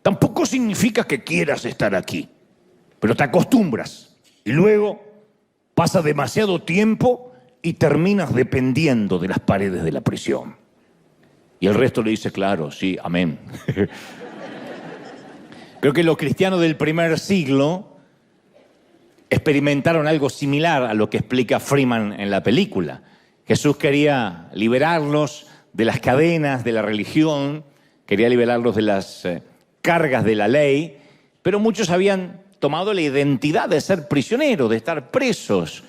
Tampoco significa que quieras estar aquí, pero te acostumbras y luego pasa demasiado tiempo y terminas dependiendo de las paredes de la prisión. Y el resto le dice, claro, sí, amén. Creo que los cristianos del primer siglo experimentaron algo similar a lo que explica Freeman en la película. Jesús quería liberarlos de las cadenas de la religión, quería liberarlos de las cargas de la ley, pero muchos habían tomado la identidad de ser prisioneros, de estar presos.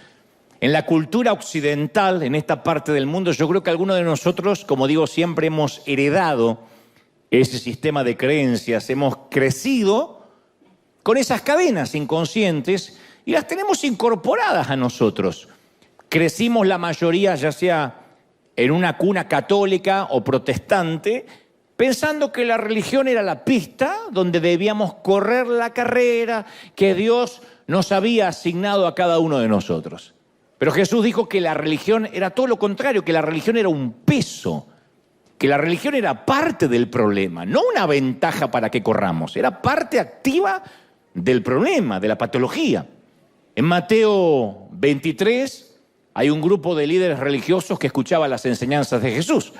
En la cultura occidental, en esta parte del mundo, yo creo que algunos de nosotros, como digo, siempre hemos heredado ese sistema de creencias, hemos crecido con esas cadenas inconscientes y las tenemos incorporadas a nosotros. Crecimos la mayoría, ya sea en una cuna católica o protestante, pensando que la religión era la pista donde debíamos correr la carrera que Dios nos había asignado a cada uno de nosotros. Pero Jesús dijo que la religión era todo lo contrario, que la religión era un peso, que la religión era parte del problema, no una ventaja para que corramos, era parte activa del problema, de la patología. En Mateo 23 hay un grupo de líderes religiosos que escuchaba las enseñanzas de Jesús.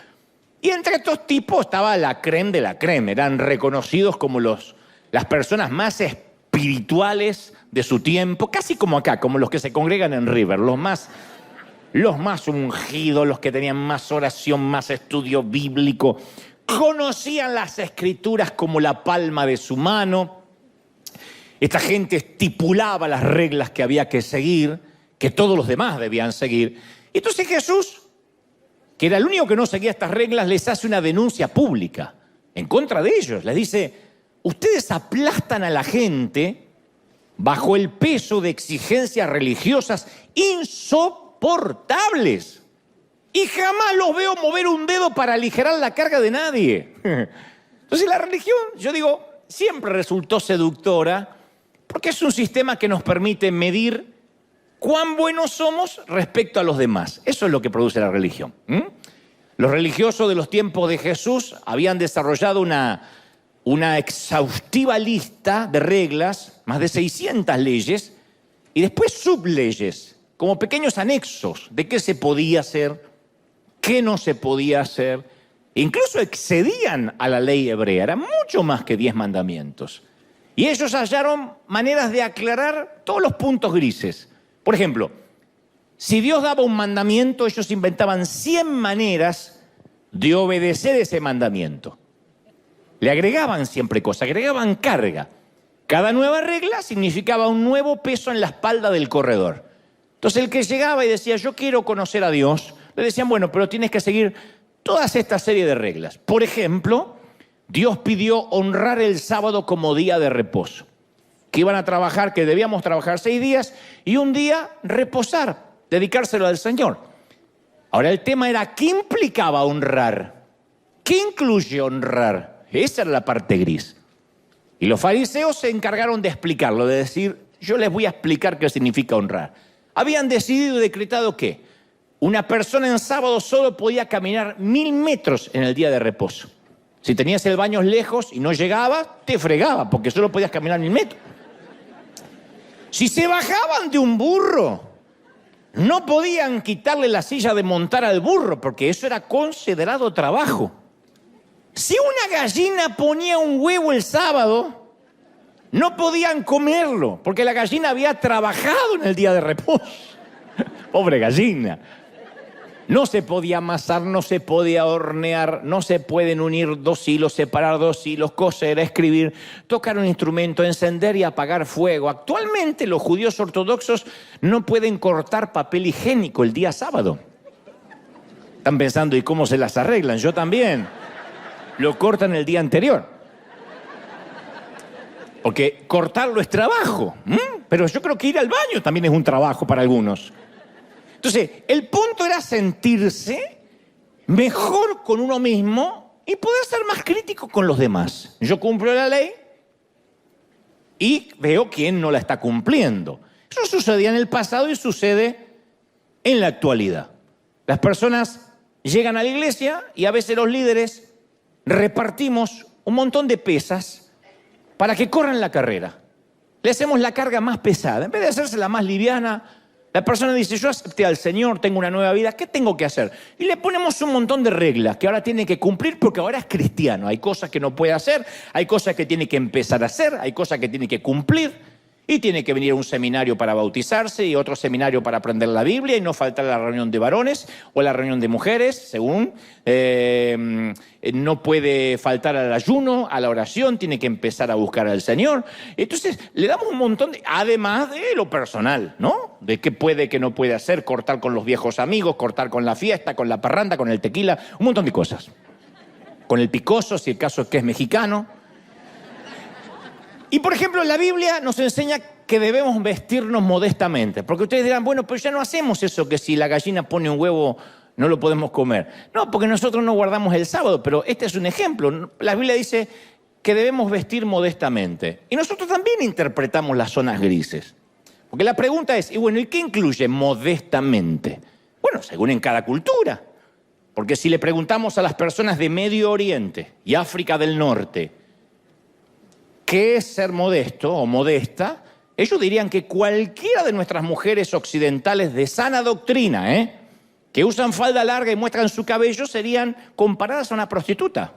Y entre estos tipos estaba la crème de la crème, eran reconocidos como las personas más espirituales de su tiempo, casi como acá, como los que se congregan en River, los más ungidos, los que tenían más oración, más estudio bíblico, conocían las escrituras como la palma de su mano. Esta gente estipulaba las reglas que había que seguir, que todos los demás debían seguir. Entonces Jesús, que era el único que no seguía estas reglas, les hace una denuncia pública en contra de ellos. Les dice, ustedes aplastan a la gente bajo el peso de exigencias religiosas insoportables. Y jamás los veo mover un dedo para aligerar la carga de nadie. Entonces la religión, yo digo, siempre resultó seductora porque es un sistema que nos permite medir cuán buenos somos respecto a los demás. Eso es lo que produce la religión. Los religiosos de los tiempos de Jesús habían desarrollado una exhaustiva lista de reglas, más de 600 leyes, y después subleyes, como pequeños anexos de qué se podía hacer, qué no se podía hacer. Incluso excedían a la ley hebrea, eran mucho más que 10 mandamientos. Y ellos hallaron maneras de aclarar todos los puntos grises. Por ejemplo, si Dios daba un mandamiento, ellos inventaban 100 maneras de obedecer ese mandamiento. Le agregaban siempre cosas, agregaban carga. Cada nueva regla significaba un nuevo peso en la espalda del corredor. Entonces el que llegaba y decía, yo quiero conocer a Dios, le decían, bueno, pero tienes que seguir todas esta serie de reglas. Por ejemplo, Dios pidió honrar el sábado como día de reposo. Que iban a trabajar, que debíamos trabajar 6 días y un día reposar, dedicárselo al Señor. Ahora el tema era, ¿qué implicaba honrar? ¿Qué incluye honrar? Esa era la parte gris. Y los fariseos se encargaron de explicarlo, de decir, yo les voy a explicar qué significa honrar. Habían decidido y decretado que una persona en sábado solo podía caminar 1000 metros en el día de reposo. Si tenías el baño lejos y no llegabas, te fregaba, porque solo podías caminar 1000 metros. Si se bajaban de un burro, no podían quitarle la silla de montar al burro, porque eso era considerado trabajo. Si una gallina ponía un huevo el sábado, no podían comerlo, porque la gallina había trabajado en el día de reposo. Pobre gallina. No se podía amasar, no se podía hornear, no se pueden unir 2 hilos, separar 2 hilos, coser, escribir, tocar un instrumento, encender y apagar fuego. Actualmente los judíos ortodoxos no pueden cortar papel higiénico el día sábado. Están pensando, ¿y cómo se las arreglan? Yo también. Lo cortan el día anterior. Porque cortarlo es trabajo. Pero yo creo que ir al baño también es un trabajo para algunos. Entonces, el punto era sentirse mejor con uno mismo y poder ser más crítico con los demás. Yo cumplo la ley y veo quién no la está cumpliendo. Eso sucedía en el pasado y sucede en la actualidad. Las personas llegan a la iglesia y a veces los líderes repartimos un montón de pesas para que corran la carrera. Le hacemos la carga más pesada. En vez de hacérsela más liviana, la persona dice, yo acepté al Señor, tengo una nueva vida, ¿qué tengo que hacer? Y le ponemos un montón de reglas que ahora tiene que cumplir porque ahora es cristiano. Hay cosas que no puede hacer, hay cosas que tiene que empezar a hacer, hay cosas que tiene que cumplir. Y tiene que venir a un seminario para bautizarse y otro seminario para aprender la Biblia y no faltar a la reunión de varones o a la reunión de mujeres, según. No puede faltar al ayuno, a la oración, tiene que empezar a buscar al Señor. Entonces, le damos un montón de... Además de lo personal, ¿no? De qué puede, qué no puede hacer, cortar con los viejos amigos, cortar con la fiesta, con la parranda, con el tequila, un montón de cosas. Con el picoso, si el caso es que es mexicano. Y, por ejemplo, la Biblia nos enseña que debemos vestirnos modestamente. Porque ustedes dirán, bueno, pero ya no hacemos eso que si la gallina pone un huevo no lo podemos comer. No, porque nosotros no guardamos el sábado, pero este es un ejemplo. La Biblia dice que debemos vestir modestamente. Y nosotros también interpretamos las zonas grises. Porque la pregunta es, y bueno, ¿y qué incluye modestamente? Bueno, según en cada cultura. Porque si le preguntamos a las personas de Medio Oriente y África del Norte, ¿qué es ser modesto o modesta? Ellos dirían que cualquiera de nuestras mujeres occidentales de sana doctrina, que usan falda larga y muestran su cabello, serían comparadas a una prostituta.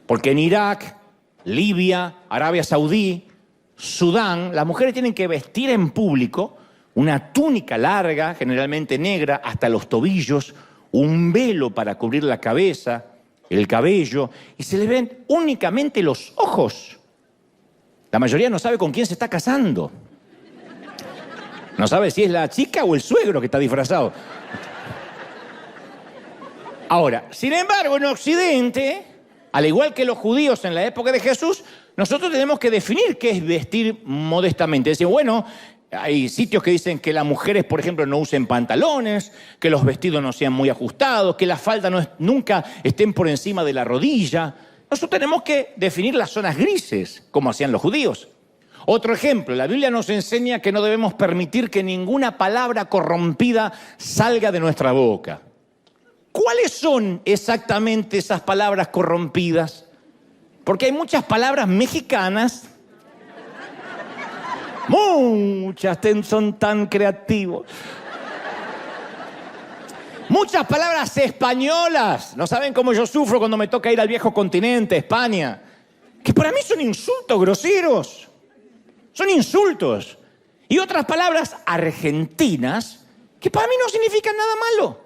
Porque en Irak, Libia, Arabia Saudí, Sudán, las mujeres tienen que vestir en público una túnica larga, generalmente negra, hasta los tobillos, un velo para cubrir la cabeza, el cabello, y se les ven únicamente los ojos. La mayoría no sabe con quién se está casando. No sabe si es la chica o el suegro que está disfrazado. Ahora, sin embargo, en Occidente, al igual que los judíos en la época de Jesús, nosotros tenemos que definir qué es vestir modestamente. Es decir, bueno, hay sitios que dicen que las mujeres, por ejemplo, no usen pantalones, que los vestidos no sean muy ajustados, que las faldas nunca estén por encima de la rodilla. Nosotros tenemos que definir las zonas grises, como hacían los judíos. Otro ejemplo, la Biblia nos enseña que no debemos permitir que ninguna palabra corrompida salga de nuestra boca. ¿Cuáles son exactamente esas palabras corrompidas? Porque hay muchas palabras mexicanas, muchas son tan creativos. Muchas palabras españolas. No saben cómo yo sufro cuando me toca ir al viejo continente, España. Que para mí son insultos groseros. Son insultos. Y otras palabras argentinas que para mí no significan nada malo.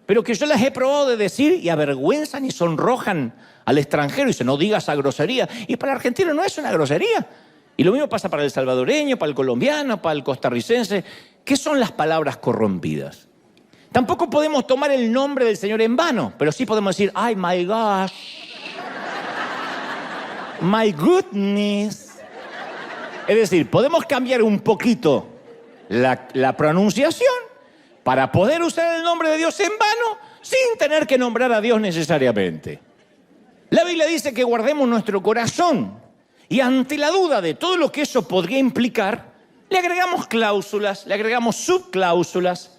Pero que yo las he probado de decir y avergüenzan y sonrojan al extranjero. Y dice, no digas esa grosería. Y para el argentino no es una grosería. Y lo mismo pasa para el salvadoreño, para el colombiano, para el costarricense. ¿Qué son las palabras corrompidas? Tampoco podemos tomar el nombre del Señor en vano, pero sí podemos decir, ay, my gosh, my goodness. Es decir, podemos cambiar un poquito la pronunciación para poder usar el nombre de Dios en vano sin tener que nombrar a Dios necesariamente. La Biblia dice que guardemos nuestro corazón y ante la duda de todo lo que eso podría implicar, le agregamos cláusulas, le agregamos subcláusulas.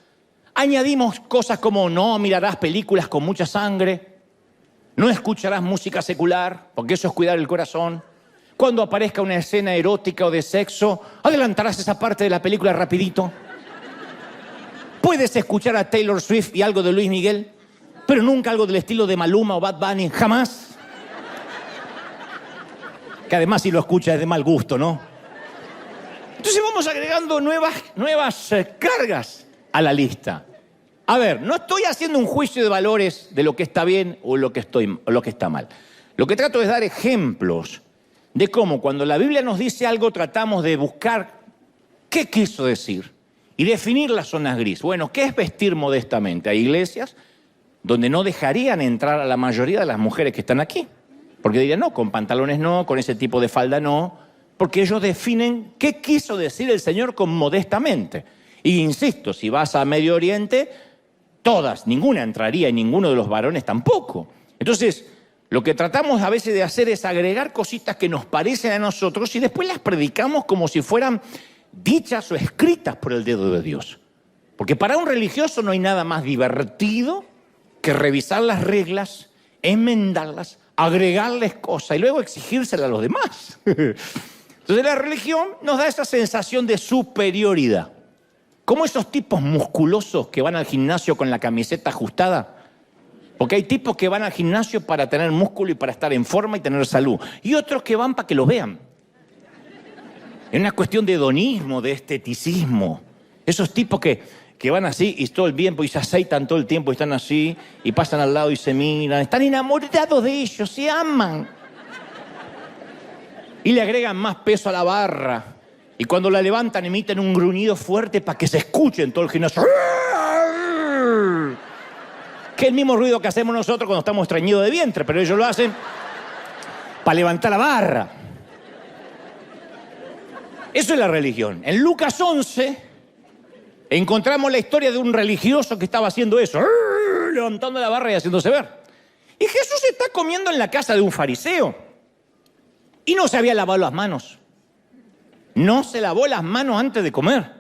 Añadimos cosas como no mirarás películas con mucha sangre, no escucharás música secular, porque eso es cuidar el corazón. Cuando aparezca una escena erótica o de sexo, adelantarás esa parte de la película rapidito. Puedes escuchar a Taylor Swift y algo de Luis Miguel, pero nunca algo del estilo de Maluma o Bad Bunny, jamás. Que además si lo escuchas es de mal gusto, ¿no? Entonces vamos agregando nuevas cargas a la lista. A ver, no estoy haciendo un juicio de valores de lo que está bien o lo que está mal. Lo que trato es dar ejemplos de cómo cuando la Biblia nos dice algo tratamos de buscar qué quiso decir y definir las zonas grises. Bueno, ¿qué es vestir modestamente? Hay iglesias donde no dejarían entrar a la mayoría de las mujeres que están aquí. Porque dirían, no, con pantalones no, con ese tipo de falda no. Porque ellos definen qué quiso decir el Señor con modestamente. Y insisto, si vas a Medio Oriente, todas, ninguna entraría y ninguno de los varones tampoco. Entonces, lo que tratamos a veces de hacer es agregar cositas que nos parecen a nosotros y después las predicamos como si fueran dichas o escritas por el dedo de Dios. Porque para un religioso no hay nada más divertido que revisar las reglas, enmendarlas, agregarles cosas y luego exigírselas a los demás. Entonces la religión nos da esa sensación de superioridad. Como esos tipos musculosos que van al gimnasio con la camiseta ajustada. Porque hay tipos que van al gimnasio para tener músculo y para estar en forma y tener salud. Y otros que van para que los vean. Es una cuestión de hedonismo, de esteticismo. Esos tipos que van así y todo el tiempo y se aceitan todo el tiempo y están así y pasan al lado y se miran. Están enamorados de ellos, se aman. Y le agregan más peso a la barra. Y cuando la levantan emiten un gruñido fuerte para que se escuche en todo el gimnasio. Que es el mismo ruido que hacemos nosotros cuando estamos estreñidos de vientre, pero ellos lo hacen para levantar la barra. Eso es la religión. En Lucas 11 encontramos la historia de un religioso que estaba haciendo eso, levantando la barra y haciéndose ver. Y Jesús está comiendo en la casa de un fariseo y no se había lavado las manos. No se lavó las manos antes de comer.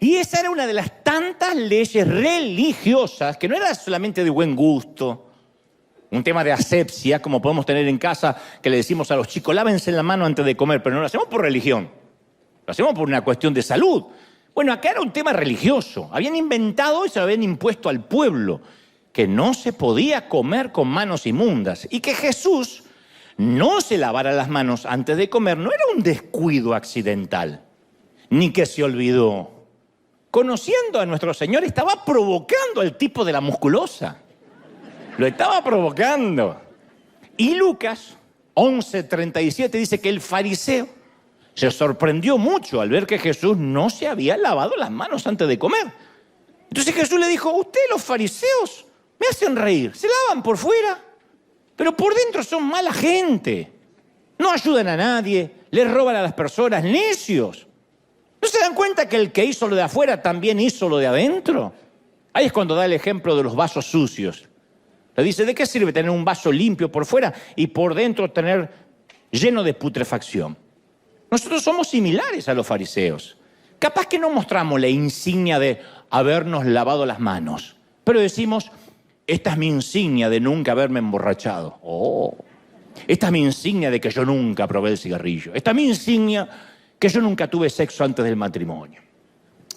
Y esa era una de las tantas leyes religiosas que no era solamente de buen gusto, un tema de asepsia, como podemos tener en casa, que le decimos a los chicos, lávense la mano antes de comer, pero no lo hacemos por religión, lo hacemos por una cuestión de salud. Bueno, acá era un tema religioso. Habían inventado y se lo habían impuesto al pueblo, que no se podía comer con manos inmundas. Y que Jesús no se lavara las manos antes de comer no era un descuido accidental, ni que se olvidó. Conociendo a nuestro Señor, estaba provocando al tipo de la musculosa. Lo estaba provocando. Y Lucas 11:37 dice que el fariseo se sorprendió mucho al ver que Jesús no se había lavado las manos antes de comer. Entonces Jesús le dijo, ustedes los fariseos me hacen reír, se lavan por fuera, pero por dentro son mala gente. No ayudan a nadie, les roban a las personas, necios. ¿No se dan cuenta que el que hizo lo de afuera también hizo lo de adentro? Ahí es cuando da el ejemplo de los vasos sucios. Le dice, ¿de qué sirve tener un vaso limpio por fuera y por dentro tener lleno de putrefacción? Nosotros somos similares a los fariseos. Capaz que no mostramos la insignia de habernos lavado las manos, pero decimos, esta es mi insignia de nunca haberme emborrachado. Esta es mi insignia de que yo nunca probé el cigarrillo. Esta es mi insignia que yo nunca tuve sexo antes del matrimonio.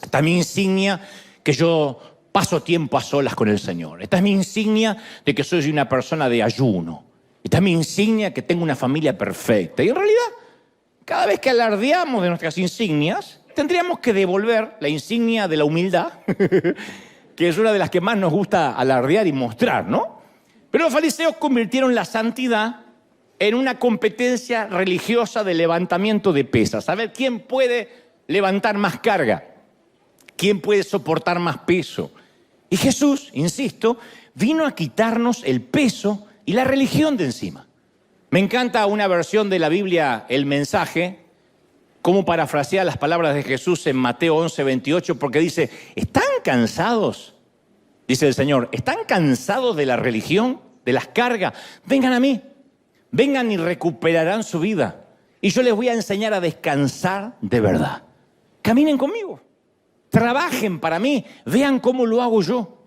Esta es mi insignia que yo paso tiempo a solas con el Señor. Esta es mi insignia de que soy una persona de ayuno. Esta es mi insignia que tengo una familia perfecta. Y en realidad, cada vez que alardeamos de nuestras insignias, tendríamos que devolver la insignia de la humildad, que es una de las que más nos gusta alardear y mostrar, ¿no? Pero los fariseos convirtieron la santidad en una competencia religiosa de levantamiento de pesas. A ver, ¿quién puede levantar más carga? ¿Quién puede soportar más peso? Y Jesús, insisto, vino a quitarnos el peso y la religión de encima. Me encanta una versión de la Biblia, El Mensaje, cómo parafrasea las palabras de Jesús en Mateo 11:28, porque dice, ¿están cansados? Dice el Señor, ¿están cansados de la religión, de las cargas? Vengan a mí, vengan y recuperarán su vida. Y yo les voy a enseñar a descansar de verdad. Caminen conmigo, trabajen para mí, vean cómo lo hago yo.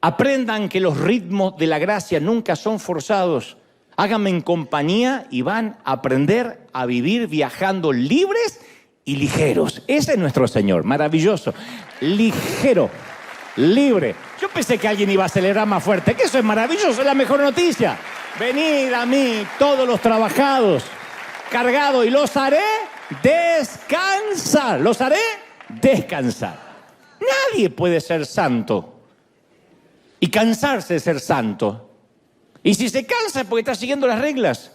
Aprendan que los ritmos de la gracia nunca son forzados. Háganme en compañía y van a aprender a vivir viajando libres y ligeros. Ese es nuestro Señor, maravilloso. Ligero, libre. Yo pensé que alguien iba a celebrar más fuerte, que eso es maravilloso, es la mejor noticia. Venid a mí, todos los trabajados, cargados, y los haré descansar. Los haré descansar. Nadie puede ser santo y cansarse de ser santo. Y si se cansa es porque está siguiendo las reglas.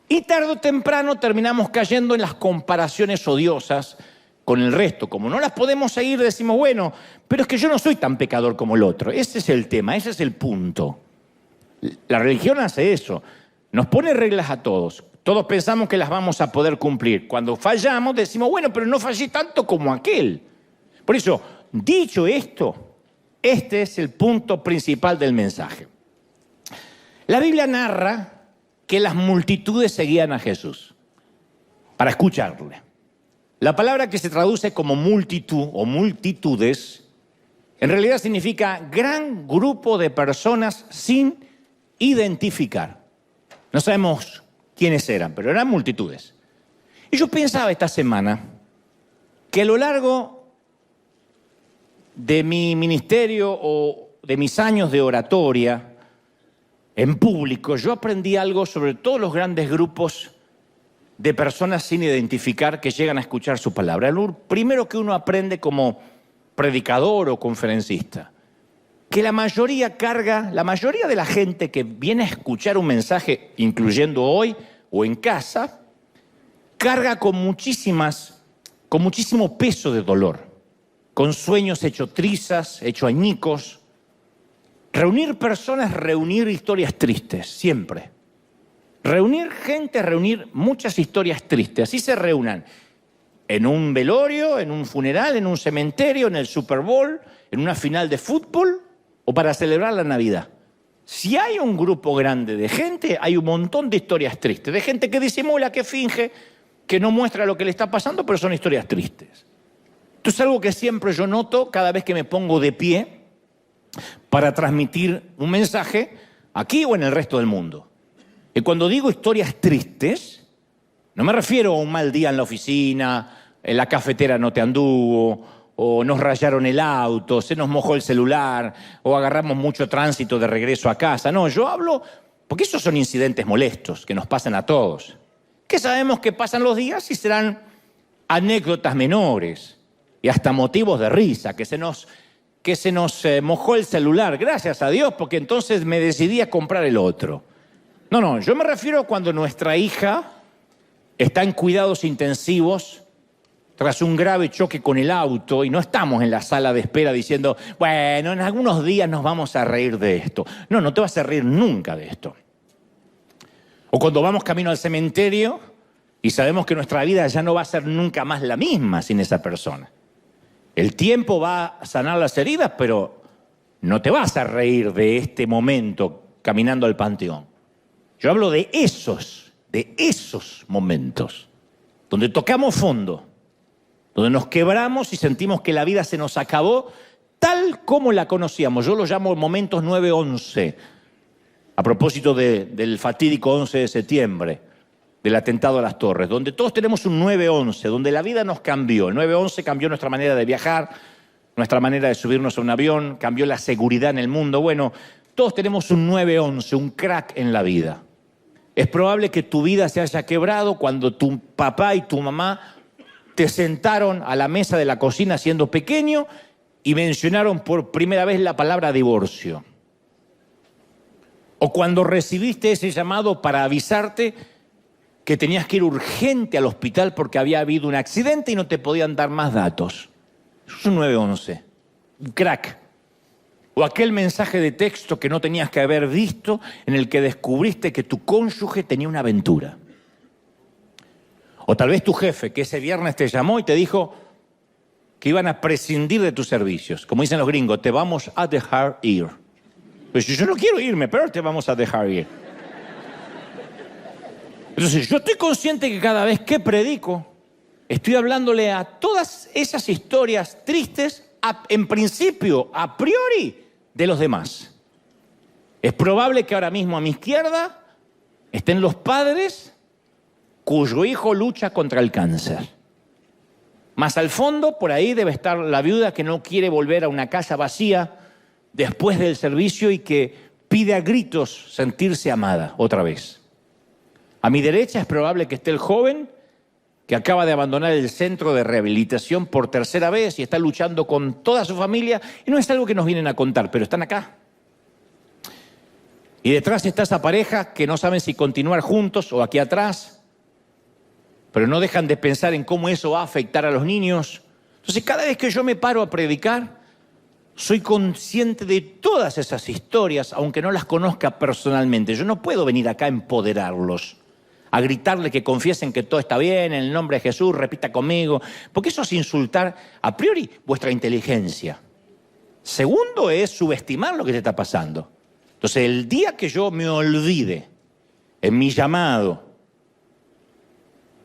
Y tarde o temprano terminamos cayendo en las comparaciones odiosas con el resto. Como no las podemos seguir, decimos, bueno, pero es que yo no soy tan pecador como el otro. Ese es el tema, ese es el punto. La religión hace eso. Nos pone reglas a todos. Todos pensamos que las vamos a poder cumplir. Cuando fallamos decimos, bueno, pero no fallé tanto como aquel. Por eso, dicho esto, este es el punto principal del mensaje. La Biblia narra que las multitudes seguían a Jesús para escucharle. La palabra que se traduce como multitud o multitudes, en realidad significa gran grupo de personas sin identificar. No sabemos quiénes eran, pero eran multitudes. Y yo pensaba esta semana que a lo largo de mi ministerio o de mis años de oratoria en público, yo aprendí algo sobre todos los grandes grupos de personas sin identificar que llegan a escuchar su palabra. Lo primero que uno aprende como predicador o conferencista, que la mayoría de la gente que viene a escuchar un mensaje, incluyendo hoy o en casa, carga con muchísimo peso de dolor, con sueños hechos trizas, hechos añicos. Reunir personas, reunir historias tristes, siempre. Reunir gente, reunir muchas historias tristes. Así se reúnan en un velorio, en un funeral, en un cementerio, en el Super Bowl, en una final de fútbol o para celebrar la Navidad. Si hay un grupo grande de gente, hay un montón de historias tristes, de gente que disimula, que finge, que no muestra lo que le está pasando, pero son historias tristes. Esto es algo que siempre yo noto cada vez que me pongo de pie para transmitir un mensaje aquí o en el resto del mundo. Y cuando digo historias tristes, no me refiero a un mal día en la oficina, en la cafetera no te anduvo, o nos rayaron el auto, se nos mojó el celular, o agarramos mucho tránsito de regreso a casa. No, yo hablo, porque esos son incidentes molestos que nos pasan a todos, que sabemos que pasan los días y serán anécdotas menores y hasta motivos de risa, que se nos mojó el celular, gracias a Dios, porque entonces me decidí a comprar el otro. No, yo me refiero a cuando nuestra hija está en cuidados intensivos tras un grave choque con el auto y no estamos en la sala de espera diciendo, bueno, en algunos días nos vamos a reír de esto. No te vas a reír nunca de esto. O cuando vamos camino al cementerio y sabemos que nuestra vida ya no va a ser nunca más la misma sin esa persona. El tiempo va a sanar las heridas, pero no te vas a reír de este momento caminando al panteón. Yo hablo de esos momentos, donde tocamos fondo, donde nos quebramos y sentimos que la vida se nos acabó tal como la conocíamos. Yo lo llamo momentos 9/11, a propósito del fatídico 11 de septiembre, del atentado a las Torres, donde todos tenemos un 9/11, donde la vida nos cambió. El 9/11 cambió nuestra manera de viajar, nuestra manera de subirnos a un avión, cambió la seguridad en el mundo. Bueno, todos tenemos un 9/11, un crack en la vida. Es probable que tu vida se haya quebrado cuando tu papá y tu mamá te sentaron a la mesa de la cocina siendo pequeño y mencionaron por primera vez la palabra divorcio. O cuando recibiste ese llamado para avisarte que tenías que ir urgente al hospital porque había habido un accidente y no te podían dar más datos. Eso es un 9/11, un crack. O aquel mensaje de texto que no tenías que haber visto en el que descubriste que tu cónyuge tenía una aventura. O tal vez tu jefe que ese viernes te llamó y te dijo que iban a prescindir de tus servicios. Como dicen los gringos, te vamos a dejar ir. Pues yo no quiero irme, pero te vamos a dejar ir. Entonces yo estoy consciente que cada vez que predico, estoy hablándole a todas esas historias tristes, en principio, a priori, de los demás. Es probable que ahora mismo a mi izquierda estén los padres cuyo hijo lucha contra el cáncer. Más al fondo, por ahí debe estar la viuda que no quiere volver a una casa vacía después del servicio y que pide a gritos sentirse amada otra vez. A mi derecha es probable que esté el joven que acaba de abandonar el centro de rehabilitación por tercera vez y está luchando con toda su familia, y no es algo que nos vienen a contar, pero están acá. Y detrás está esa pareja que no saben si continuar juntos o aquí atrás, pero no dejan de pensar en cómo eso va a afectar a los niños. Entonces, cada vez que yo me paro a predicar, soy consciente de todas esas historias, aunque no las conozca personalmente. Yo no puedo venir acá a empoderarlos, a gritarle que confiesen que todo está bien, en el nombre de Jesús, repita conmigo, porque eso es insultar a priori vuestra inteligencia. Segundo es subestimar lo que te está pasando. Entonces, el día que yo me olvide en mi llamado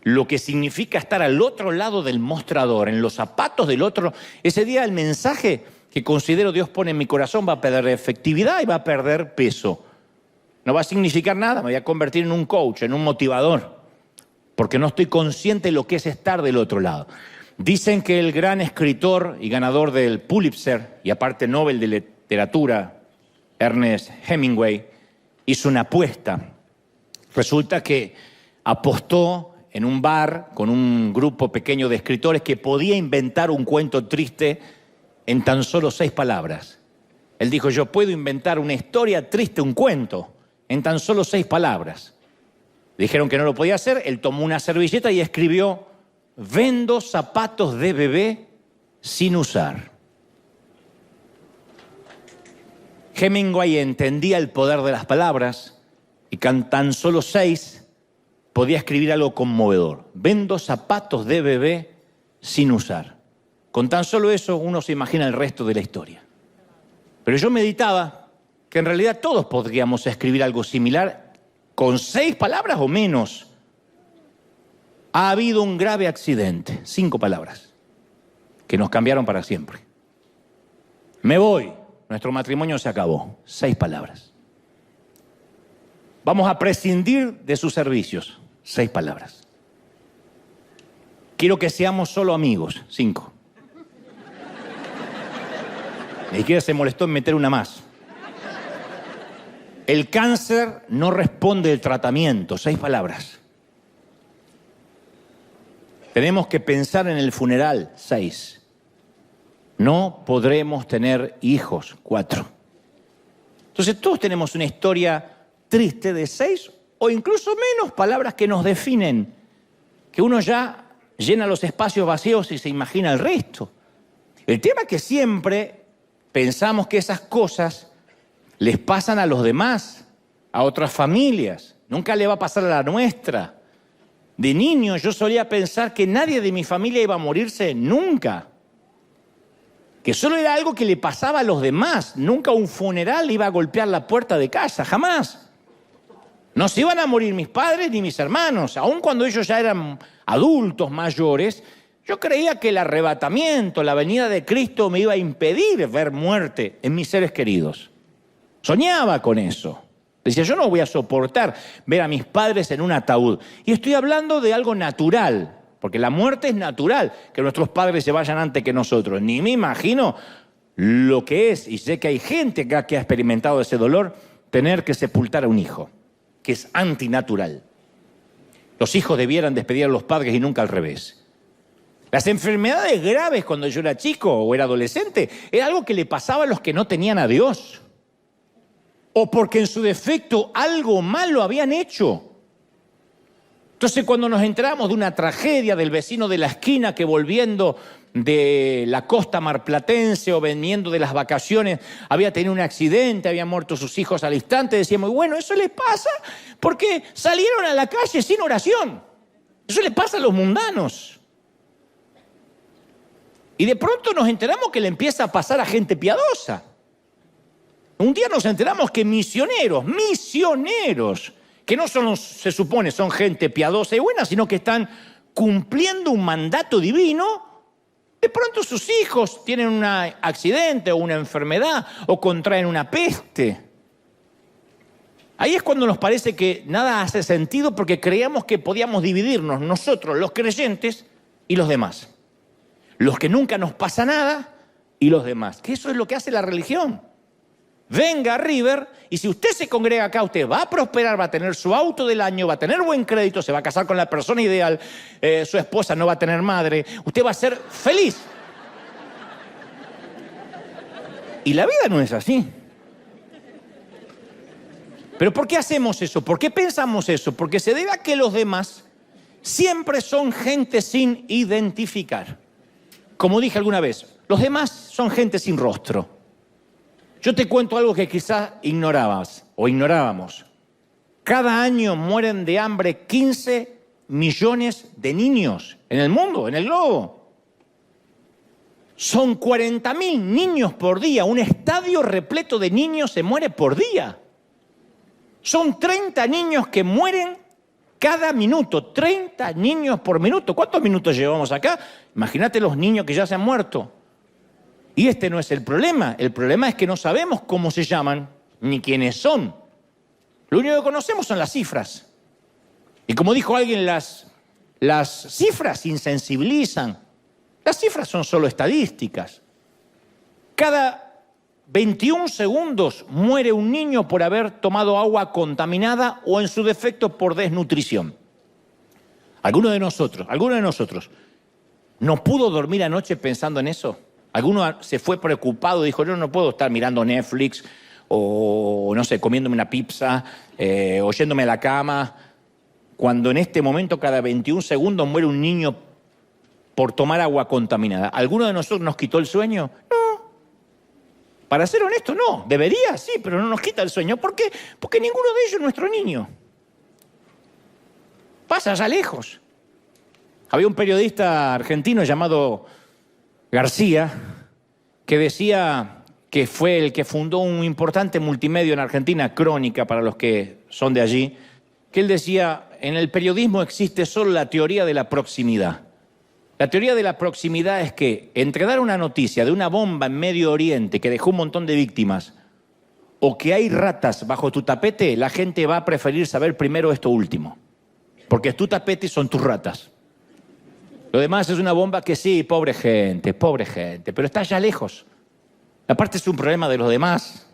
lo que significa estar al otro lado del mostrador, en los zapatos del otro, ese día el mensaje que considero Dios pone en mi corazón va a perder efectividad y va a perder peso. No va a significar nada, me voy a convertir en un coach, en un motivador, porque no estoy consciente de lo que es estar del otro lado. Dicen que el gran escritor y ganador del Pulitzer, y aparte Nobel de Literatura, Ernest Hemingway, hizo una apuesta. Resulta que apostó en un bar con un grupo pequeño de escritores que podía inventar un cuento triste en tan solo 6 palabras. Él dijo, yo puedo inventar una historia triste, un cuento, en tan solo 6 palabras. Dijeron que no lo podía hacer, él tomó una servilleta y escribió, vendo zapatos de bebé sin usar. Hemingway entendía el poder de las palabras y con tan solo 6 podía escribir algo conmovedor. Vendo zapatos de bebé sin usar. Con tan solo eso uno se imagina el resto de la historia. Pero yo meditaba que en realidad todos podríamos escribir algo similar con 6 palabras o menos. Ha habido un grave accidente, 5 palabras, que nos cambiaron para siempre. Me voy, nuestro matrimonio se acabó, 6 palabras. Vamos a prescindir de sus servicios, 6 palabras. Quiero que seamos solo amigos, 5. Ni siquiera se molestó en meter una más. El cáncer no responde al tratamiento, 6 palabras. Tenemos que pensar en el funeral, 6. No podremos tener hijos, 4. Entonces todos tenemos una historia triste de 6 o incluso menos palabras que nos definen, que uno ya llena los espacios vacíos y se imagina el resto. El tema es que siempre pensamos que esas cosas les pasan a los demás, a otras familias. Nunca le va a pasar a la nuestra. De niño yo solía pensar que nadie de mi familia iba a morirse nunca. Que solo era algo que le pasaba a los demás. Nunca un funeral iba a golpear la puerta de casa, jamás. No se iban a morir mis padres ni mis hermanos. Aun cuando ellos ya eran adultos mayores, yo creía que el arrebatamiento, la venida de Cristo me iba a impedir ver muerte en mis seres queridos. Soñaba con eso. Decía, yo no voy a soportar ver a mis padres en un ataúd. Y estoy hablando de algo natural, porque la muerte es natural, que nuestros padres se vayan antes que nosotros. Ni me imagino lo que es, y sé que hay gente acá que ha experimentado ese dolor, tener que sepultar a un hijo, que es antinatural. Los hijos debieran despedir a los padres y nunca al revés. Las enfermedades graves cuando yo era chico o era adolescente, era algo que le pasaba a los que no tenían a Dios. O porque en su defecto algo malo habían hecho. Entonces cuando nos enteramos de una tragedia del vecino de la esquina que volviendo de la costa marplatense o viniendo de las vacaciones había tenido un accidente, habían muerto sus hijos al instante, decíamos, bueno, eso les pasa porque salieron a la calle sin oración. Eso les pasa a los mundanos. Y de pronto nos enteramos que le empieza a pasar a gente piadosa. Un día nos enteramos que misioneros, que no son, se supone, son gente piadosa y buena, sino que están cumpliendo un mandato divino, de pronto sus hijos tienen un accidente o una enfermedad o contraen una peste. Ahí es cuando nos parece que nada hace sentido porque creíamos que podíamos dividirnos nosotros, los creyentes, y los demás. Los que nunca nos pasa nada y los demás. Que eso es lo que hace la religión. Venga a River y si usted se congrega acá, usted va a prosperar, va a tener su auto del año, va a tener buen crédito, se va a casar con la persona ideal, su esposa no va a tener madre, usted va a ser feliz. Y la vida no es así. ¿Pero por qué hacemos eso? ¿Por qué pensamos eso? Porque se debe a que los demás siempre son gente sin identificar. Como dije alguna vez, los demás son gente sin rostro. Yo te cuento algo que quizás ignorabas o ignorábamos. Cada año mueren de hambre 15 millones de niños en el mundo, en el globo. Son 40.000 niños por día. Un estadio repleto de niños se muere por día. Son 30 niños que mueren cada minuto. 30 niños por minuto. ¿Cuántos minutos llevamos acá? Imagínate los niños que ya se han muerto. Y este no es el problema. El problema es que no sabemos cómo se llaman ni quiénes son. Lo único que conocemos son las cifras. Y como dijo alguien, las cifras insensibilizan. Las cifras son solo estadísticas. Cada 21 segundos muere un niño por haber tomado agua contaminada o en su defecto por desnutrición. ¿Alguno de nosotros no pudo dormir anoche pensando en eso? ¿Alguno se fue preocupado y dijo, yo no puedo estar mirando Netflix o, no sé, comiéndome una pizza, o yéndome a la cama, cuando en este momento cada 21 segundos muere un niño por tomar agua contaminada? ¿Alguno de nosotros nos quitó el sueño? No. Para ser honesto, no. Debería, sí, pero no nos quita el sueño. ¿Por qué? Porque ninguno de ellos es nuestro niño. Pasa allá lejos. Había un periodista argentino llamado García que decía que fue el que fundó un importante multimedio en Argentina, Crónica, para los que son de allí, que él decía, en el periodismo existe solo la teoría de la proximidad. La teoría de la proximidad es que entre dar una noticia de una bomba en Medio Oriente que dejó un montón de víctimas o que hay ratas bajo tu tapete, la gente va a preferir saber primero esto último. Porque es tu tapete y son tus ratas. Lo demás es una bomba que sí, pobre gente, pero está allá lejos. Aparte es un problema de los demás.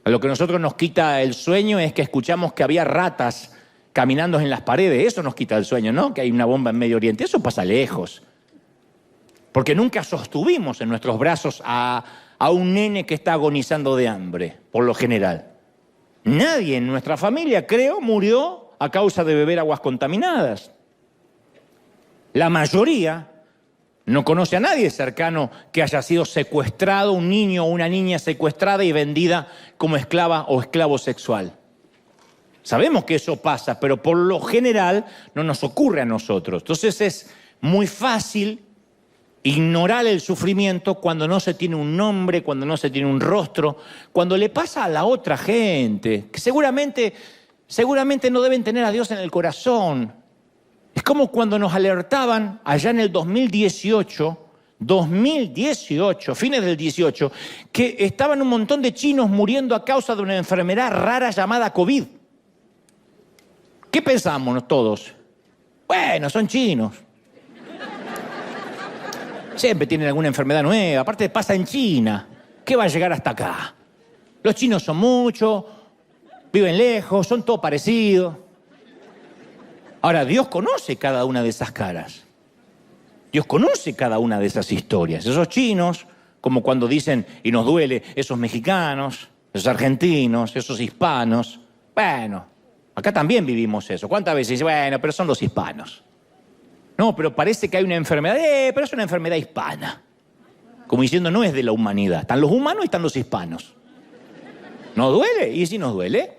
A lo que a nosotros nos quita el sueño es que escuchamos que había ratas caminando en las paredes. Eso nos quita el sueño, ¿no? Que hay una bomba en Medio Oriente. Eso pasa lejos. Porque nunca sostuvimos en nuestros brazos a un nene que está agonizando de hambre, por lo general. Nadie en nuestra familia, creo, murió a causa de beber aguas contaminadas. La mayoría no conoce a nadie cercano que haya sido secuestrado, un niño o una niña secuestrada y vendida como esclava o esclavo sexual. Sabemos que eso pasa, pero por lo general no nos ocurre a nosotros. Entonces es muy fácil ignorar el sufrimiento cuando no se tiene un nombre, cuando no se tiene un rostro, cuando le pasa a la otra gente, que seguramente no deben tener a Dios en el corazón. Es como cuando nos alertaban allá en el 2018, fines del 18, que estaban un montón de chinos muriendo a causa de una enfermedad rara llamada COVID. ¿Qué pensamos todos? Bueno, son chinos. Siempre tienen alguna enfermedad nueva, aparte pasa en China. ¿Qué va a llegar hasta acá? Los chinos son muchos, viven lejos, son todos parecidos. Ahora, Dios conoce cada una de esas caras. Dios conoce cada una de esas historias. Esos chinos, como cuando dicen, y nos duele, esos mexicanos, esos argentinos, esos hispanos. Bueno, acá también vivimos eso. ¿Cuántas veces dicen, bueno, pero son los hispanos? No, pero parece que hay una enfermedad, pero es una enfermedad hispana. Como diciendo, no es de la humanidad. Están los humanos y están los hispanos. ¿Nos duele? Y sí nos duele.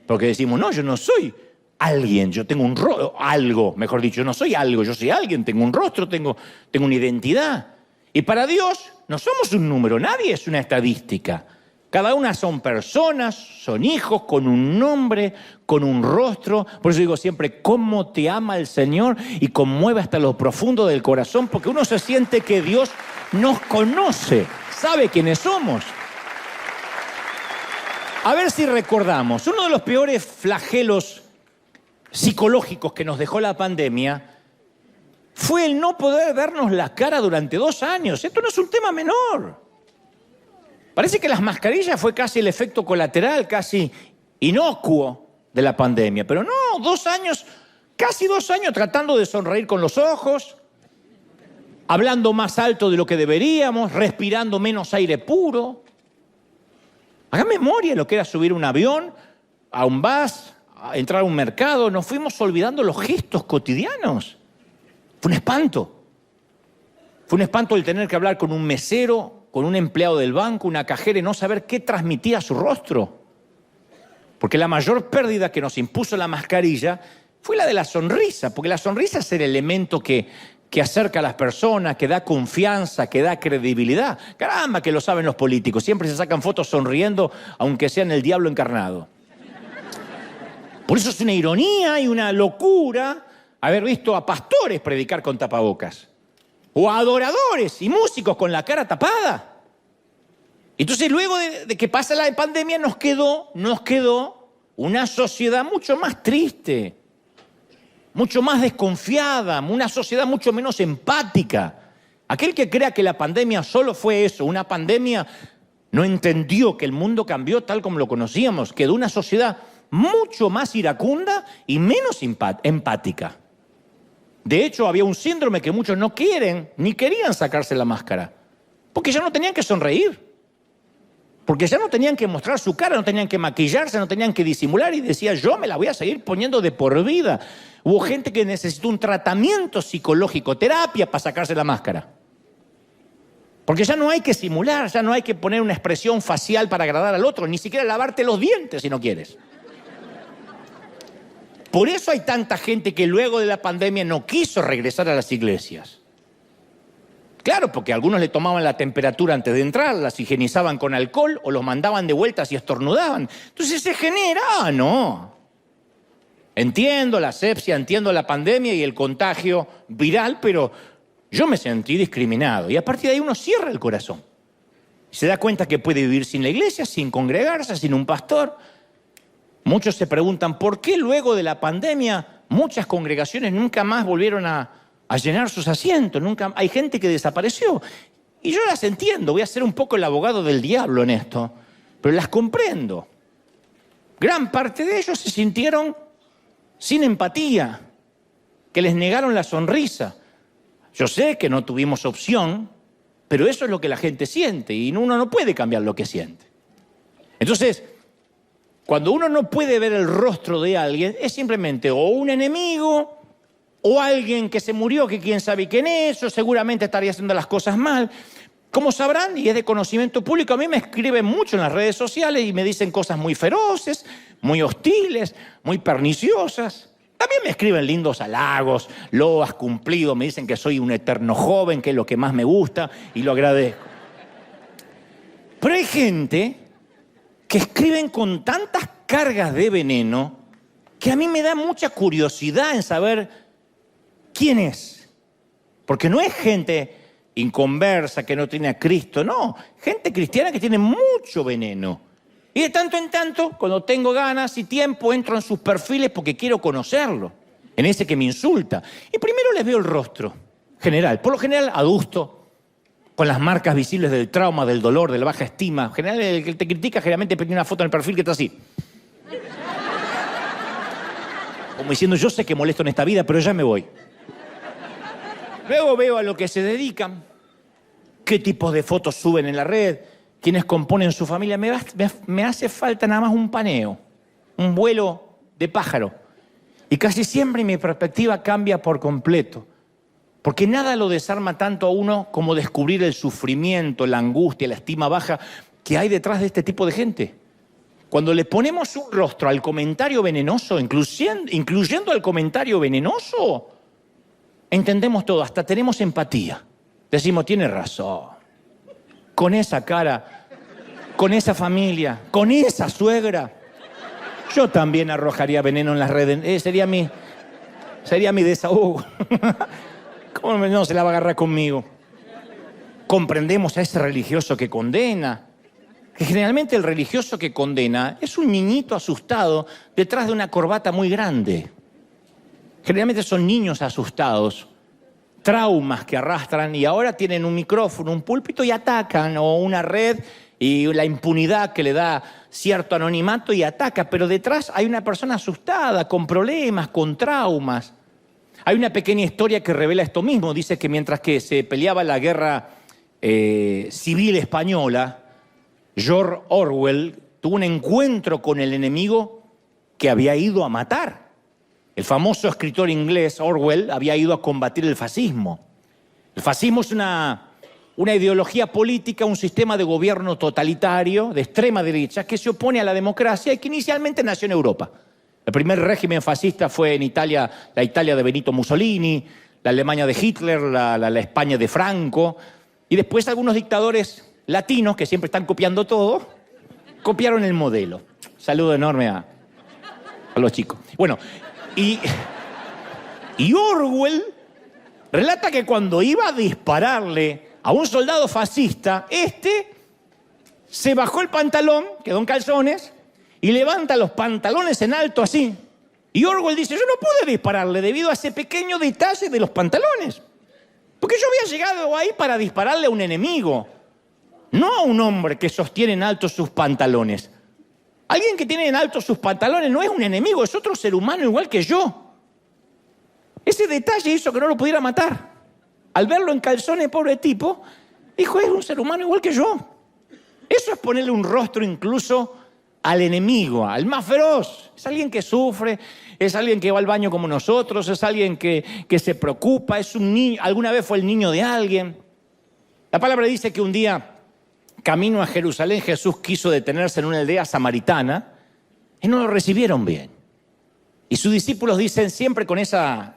Porque decimos, no, yo no soy alguien, yo tengo un rostro, algo, mejor dicho, yo no soy algo, yo soy alguien, tengo un rostro, tengo una identidad. Y para Dios no somos un número, nadie es una estadística. Cada una son personas, son hijos con un nombre, con un rostro. Por eso digo siempre, cómo te ama el Señor y conmueve hasta lo profundo del corazón, porque uno se siente que Dios nos conoce, sabe quiénes somos. A ver si recordamos, uno de los peores flagelos psicológicos que nos dejó la pandemia fue el no poder vernos la cara durante 2 años. Esto no es un tema menor. Parece que las mascarillas fue casi el efecto colateral, casi inocuo de la pandemia. Pero no, 2 años, casi 2 años tratando de sonreír con los ojos, hablando más alto de lo que deberíamos, respirando menos aire puro. Hagan memoria de lo que era subir un avión, a un bus, a entrar a un mercado. Nos fuimos olvidando los gestos cotidianos. Fue un espanto. Fue un espanto el tener que hablar con un mesero, con un empleado del banco, una cajera y no saber qué transmitía su rostro. Porque la mayor pérdida que nos impuso la mascarilla fue la de la sonrisa, porque la sonrisa es el elemento que acerca a las personas, que da confianza, que da credibilidad. Caramba, que lo saben los políticos, siempre se sacan fotos sonriendo, aunque sean el diablo encarnado. Por eso es una ironía y una locura haber visto a pastores predicar con tapabocas. O a adoradores y músicos con la cara tapada. Entonces luego de que pasa la pandemia nos quedó una sociedad mucho más triste, mucho más desconfiada, una sociedad mucho menos empática. Aquel que crea que la pandemia solo fue eso, una pandemia, no entendió que el mundo cambió tal como lo conocíamos, quedó una sociedad mucho más iracunda y menos empática. De hecho, había un síndrome que muchos no quieren, ni querían sacarse la máscara, porque ya no tenían que sonreír, porque ya no tenían que mostrar su cara, no tenían que maquillarse, no tenían que disimular, y decía, yo me la voy a seguir poniendo de por vida. Hubo gente que necesitó un tratamiento psicológico, terapia, para sacarse la máscara. Porque ya no hay que simular, ya no hay que poner una expresión facial para agradar al otro, ni siquiera lavarte los dientes si no quieres. Por eso hay tanta gente que luego de la pandemia no quiso regresar a las iglesias. Claro, porque algunos le tomaban la temperatura antes de entrar, las higienizaban con alcohol o los mandaban de vuelta si estornudaban. Entonces se genera, no. Entiendo la asepsia, entiendo la pandemia y el contagio viral, pero yo me sentí discriminado. Y a partir de ahí uno cierra el corazón. Se da cuenta que puede vivir sin la iglesia, sin congregarse, sin un pastor. Muchos se preguntan, ¿por qué luego de la pandemia muchas congregaciones nunca más volvieron a llenar sus asientos? Hay gente que desapareció. Y yo las entiendo, voy a ser un poco el abogado del diablo en esto, pero las comprendo. Gran parte de ellos se sintieron sin empatía, que les negaron la sonrisa. Yo sé que no tuvimos opción, pero eso es lo que la gente siente y uno no puede cambiar lo que siente. Entonces, cuando uno no puede ver el rostro de alguien, es simplemente o un enemigo o alguien que se murió, que quién sabe quién es, o seguramente estaría haciendo las cosas mal. Como sabrán, y es de conocimiento público, a mí me escriben mucho en las redes sociales y me dicen cosas muy feroces, muy hostiles, muy perniciosas. También me escriben lindos halagos, lo has cumplido, me dicen que soy un eterno joven, que es lo que más me gusta, y lo agradezco. Pero hay gente que escriben con tantas cargas de veneno que a mí me da mucha curiosidad en saber quién es. Porque no es gente inconversa que no tiene a Cristo, no. Gente cristiana que tiene mucho veneno. Y de tanto en tanto, cuando tengo ganas y tiempo, entro en sus perfiles porque quiero conocerlo. En ese que me insulta. Y primero les veo el rostro, general. Por lo general, adusto, con las marcas visibles del trauma, del dolor, de la baja estima. En general, el que te critica generalmente tiene una foto en el perfil que está así. Como diciendo, yo sé que molesto en esta vida, pero ya me voy. Luego veo a lo que se dedican, qué tipos de fotos suben en la red, quiénes componen su familia. Me hace falta nada más un paneo, un vuelo de pájaro. Y casi siempre mi perspectiva cambia por completo. Porque nada lo desarma tanto a uno como descubrir el sufrimiento, la angustia, la estima baja que hay detrás de este tipo de gente. Cuando le ponemos un rostro al comentario venenoso, incluyendo al comentario venenoso, entendemos todo, hasta tenemos empatía. Decimos, tiene razón. Con esa cara, con esa familia, con esa suegra, yo también arrojaría veneno en las redes. Sería mi desahogo. ¿Cómo no se la va a agarrar conmigo? Comprendemos a ese religioso que condena. Que generalmente el religioso que condena es un niñito asustado detrás de una corbata muy grande. Generalmente son niños asustados, traumas que arrastran y ahora tienen un micrófono, un púlpito y atacan, o una red y la impunidad que le da cierto anonimato y ataca, pero detrás hay una persona asustada, con problemas, con traumas. Hay una pequeña historia que revela esto mismo. Dice que mientras que se peleaba la guerra civil española, George Orwell tuvo un encuentro con el enemigo que había ido a matar. El famoso escritor inglés Orwell había ido a combatir el fascismo. El fascismo es una ideología política, un sistema de gobierno totalitario de extrema derecha que se opone a la democracia y que inicialmente nació en Europa. El primer régimen fascista fue en Italia, la Italia de Benito Mussolini, la Alemania de Hitler, la España de Franco, y después algunos dictadores latinos, que siempre están copiando todo, copiaron el modelo. Saludo enorme a los chicos. Bueno, y Orwell relata que cuando iba a dispararle a un soldado fascista, se bajó el pantalón, quedó en calzones, y levanta los pantalones en alto así. Y Orwell dice, yo no pude dispararle debido a ese pequeño detalle de los pantalones. Porque yo había llegado ahí para dispararle a un enemigo, no a un hombre que sostiene en alto sus pantalones. Alguien que tiene en alto sus pantalones no es un enemigo, es otro ser humano igual que yo. Ese detalle hizo que no lo pudiera matar. Al verlo en calzones, pobre tipo, dijo, es un ser humano igual que yo. Eso es ponerle un rostro incluso al enemigo, al más feroz. Es alguien que sufre, es alguien que va al baño como nosotros, es alguien que se preocupa, es un niño, alguna vez fue el niño de alguien. La palabra dice que un día, camino a Jerusalén, Jesús quiso detenerse en una aldea samaritana y no lo recibieron bien. Y sus discípulos dicen siempre con esa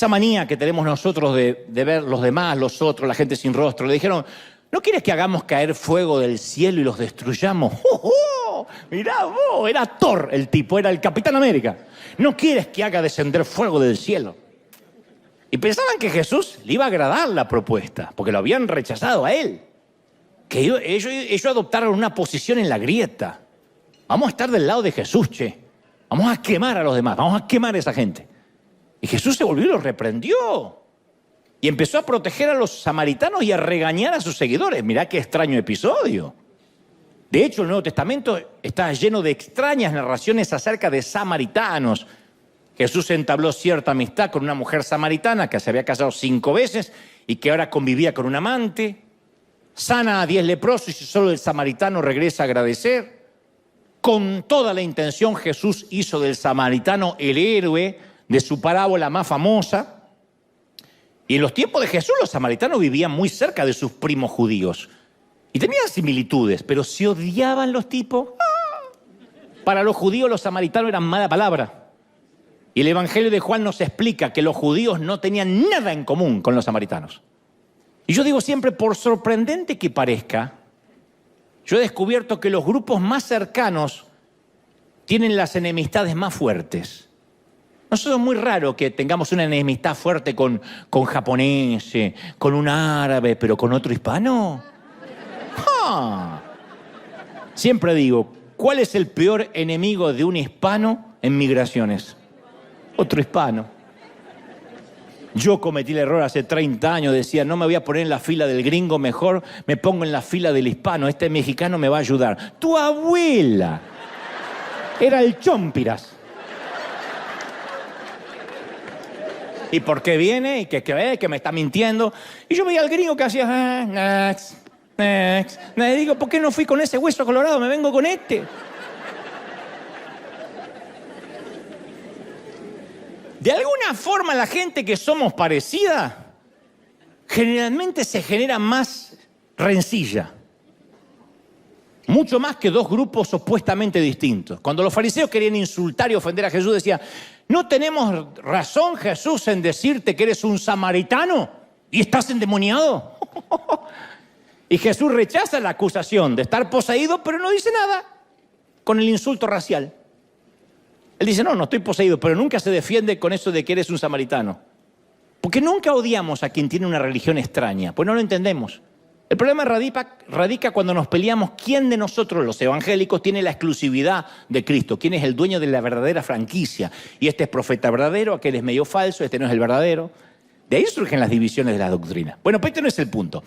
manía que tenemos nosotros de ver los demás, los otros, la gente sin rostro, le dijeron, ¿no quieres que hagamos caer fuego del cielo y los destruyamos? ¡Oh, oh! Mirá vos, era Thor el tipo, era el Capitán América. ¿No quieres que haga descender fuego del cielo? Y pensaban que Jesús le iba a agradar la propuesta, porque lo habían rechazado a él. Que ellos adoptaron una posición en la grieta. Vamos a estar del lado de Jesús, che. Vamos a quemar a los demás, vamos a quemar a esa gente. Y Jesús se volvió y los reprendió. Y empezó a proteger a los samaritanos y a regañar a sus seguidores. Mirá qué extraño episodio. De hecho, el Nuevo Testamento está lleno de extrañas narraciones acerca de samaritanos. Jesús entabló cierta amistad con una mujer samaritana que se había casado 5 veces y que ahora convivía con un amante. Sana a 10 leprosos y solo el samaritano regresa a agradecer. Con toda la intención, Jesús hizo del samaritano el héroe de su parábola más famosa. Y en los tiempos de Jesús los samaritanos vivían muy cerca de sus primos judíos. Y tenían similitudes, pero se odiaban los tipos. Para los judíos los samaritanos eran mala palabra. Y el Evangelio de Juan nos explica que los judíos no tenían nada en común con los samaritanos. Y yo digo siempre, por sorprendente que parezca, yo he descubierto que los grupos más cercanos tienen las enemistades más fuertes. Nosotros es muy raro que tengamos una enemistad fuerte con japoneses, con un árabe, pero con otro hispano. Siempre digo, ¿cuál es el peor enemigo de un hispano en migraciones? Otro hispano. Yo cometí el error hace 30 años, decía, no me voy a poner en la fila del gringo, mejor me pongo en la fila del hispano, este mexicano me va a ayudar. Tu abuela era el Chompiras. ¿Y por qué viene? ¿Y que me está mintiendo? Y yo veía al gringo que hacía, next. Y digo, ¿por qué no fui con ese hueso colorado? Me vengo con este. De alguna forma la gente que somos parecida, generalmente se genera más rencilla. Mucho más que dos grupos opuestamente distintos. Cuando los fariseos querían insultar y ofender a Jesús, decían, ¿no tenemos razón, Jesús, en decirte que eres un samaritano y estás endemoniado? Y Jesús rechaza la acusación de estar poseído, pero no dice nada con el insulto racial. Él dice, no estoy poseído, pero nunca se defiende con eso de que eres un samaritano. Porque nunca odiamos a quien tiene una religión extraña, pues no lo entendemos. El problema radica cuando nos peleamos quién de nosotros, los evangélicos, tiene la exclusividad de Cristo, quién es el dueño de la verdadera franquicia. Y este es profeta verdadero, aquel es medio falso, este no es el verdadero. De ahí surgen las divisiones de la doctrina. Bueno, pero este no es el punto.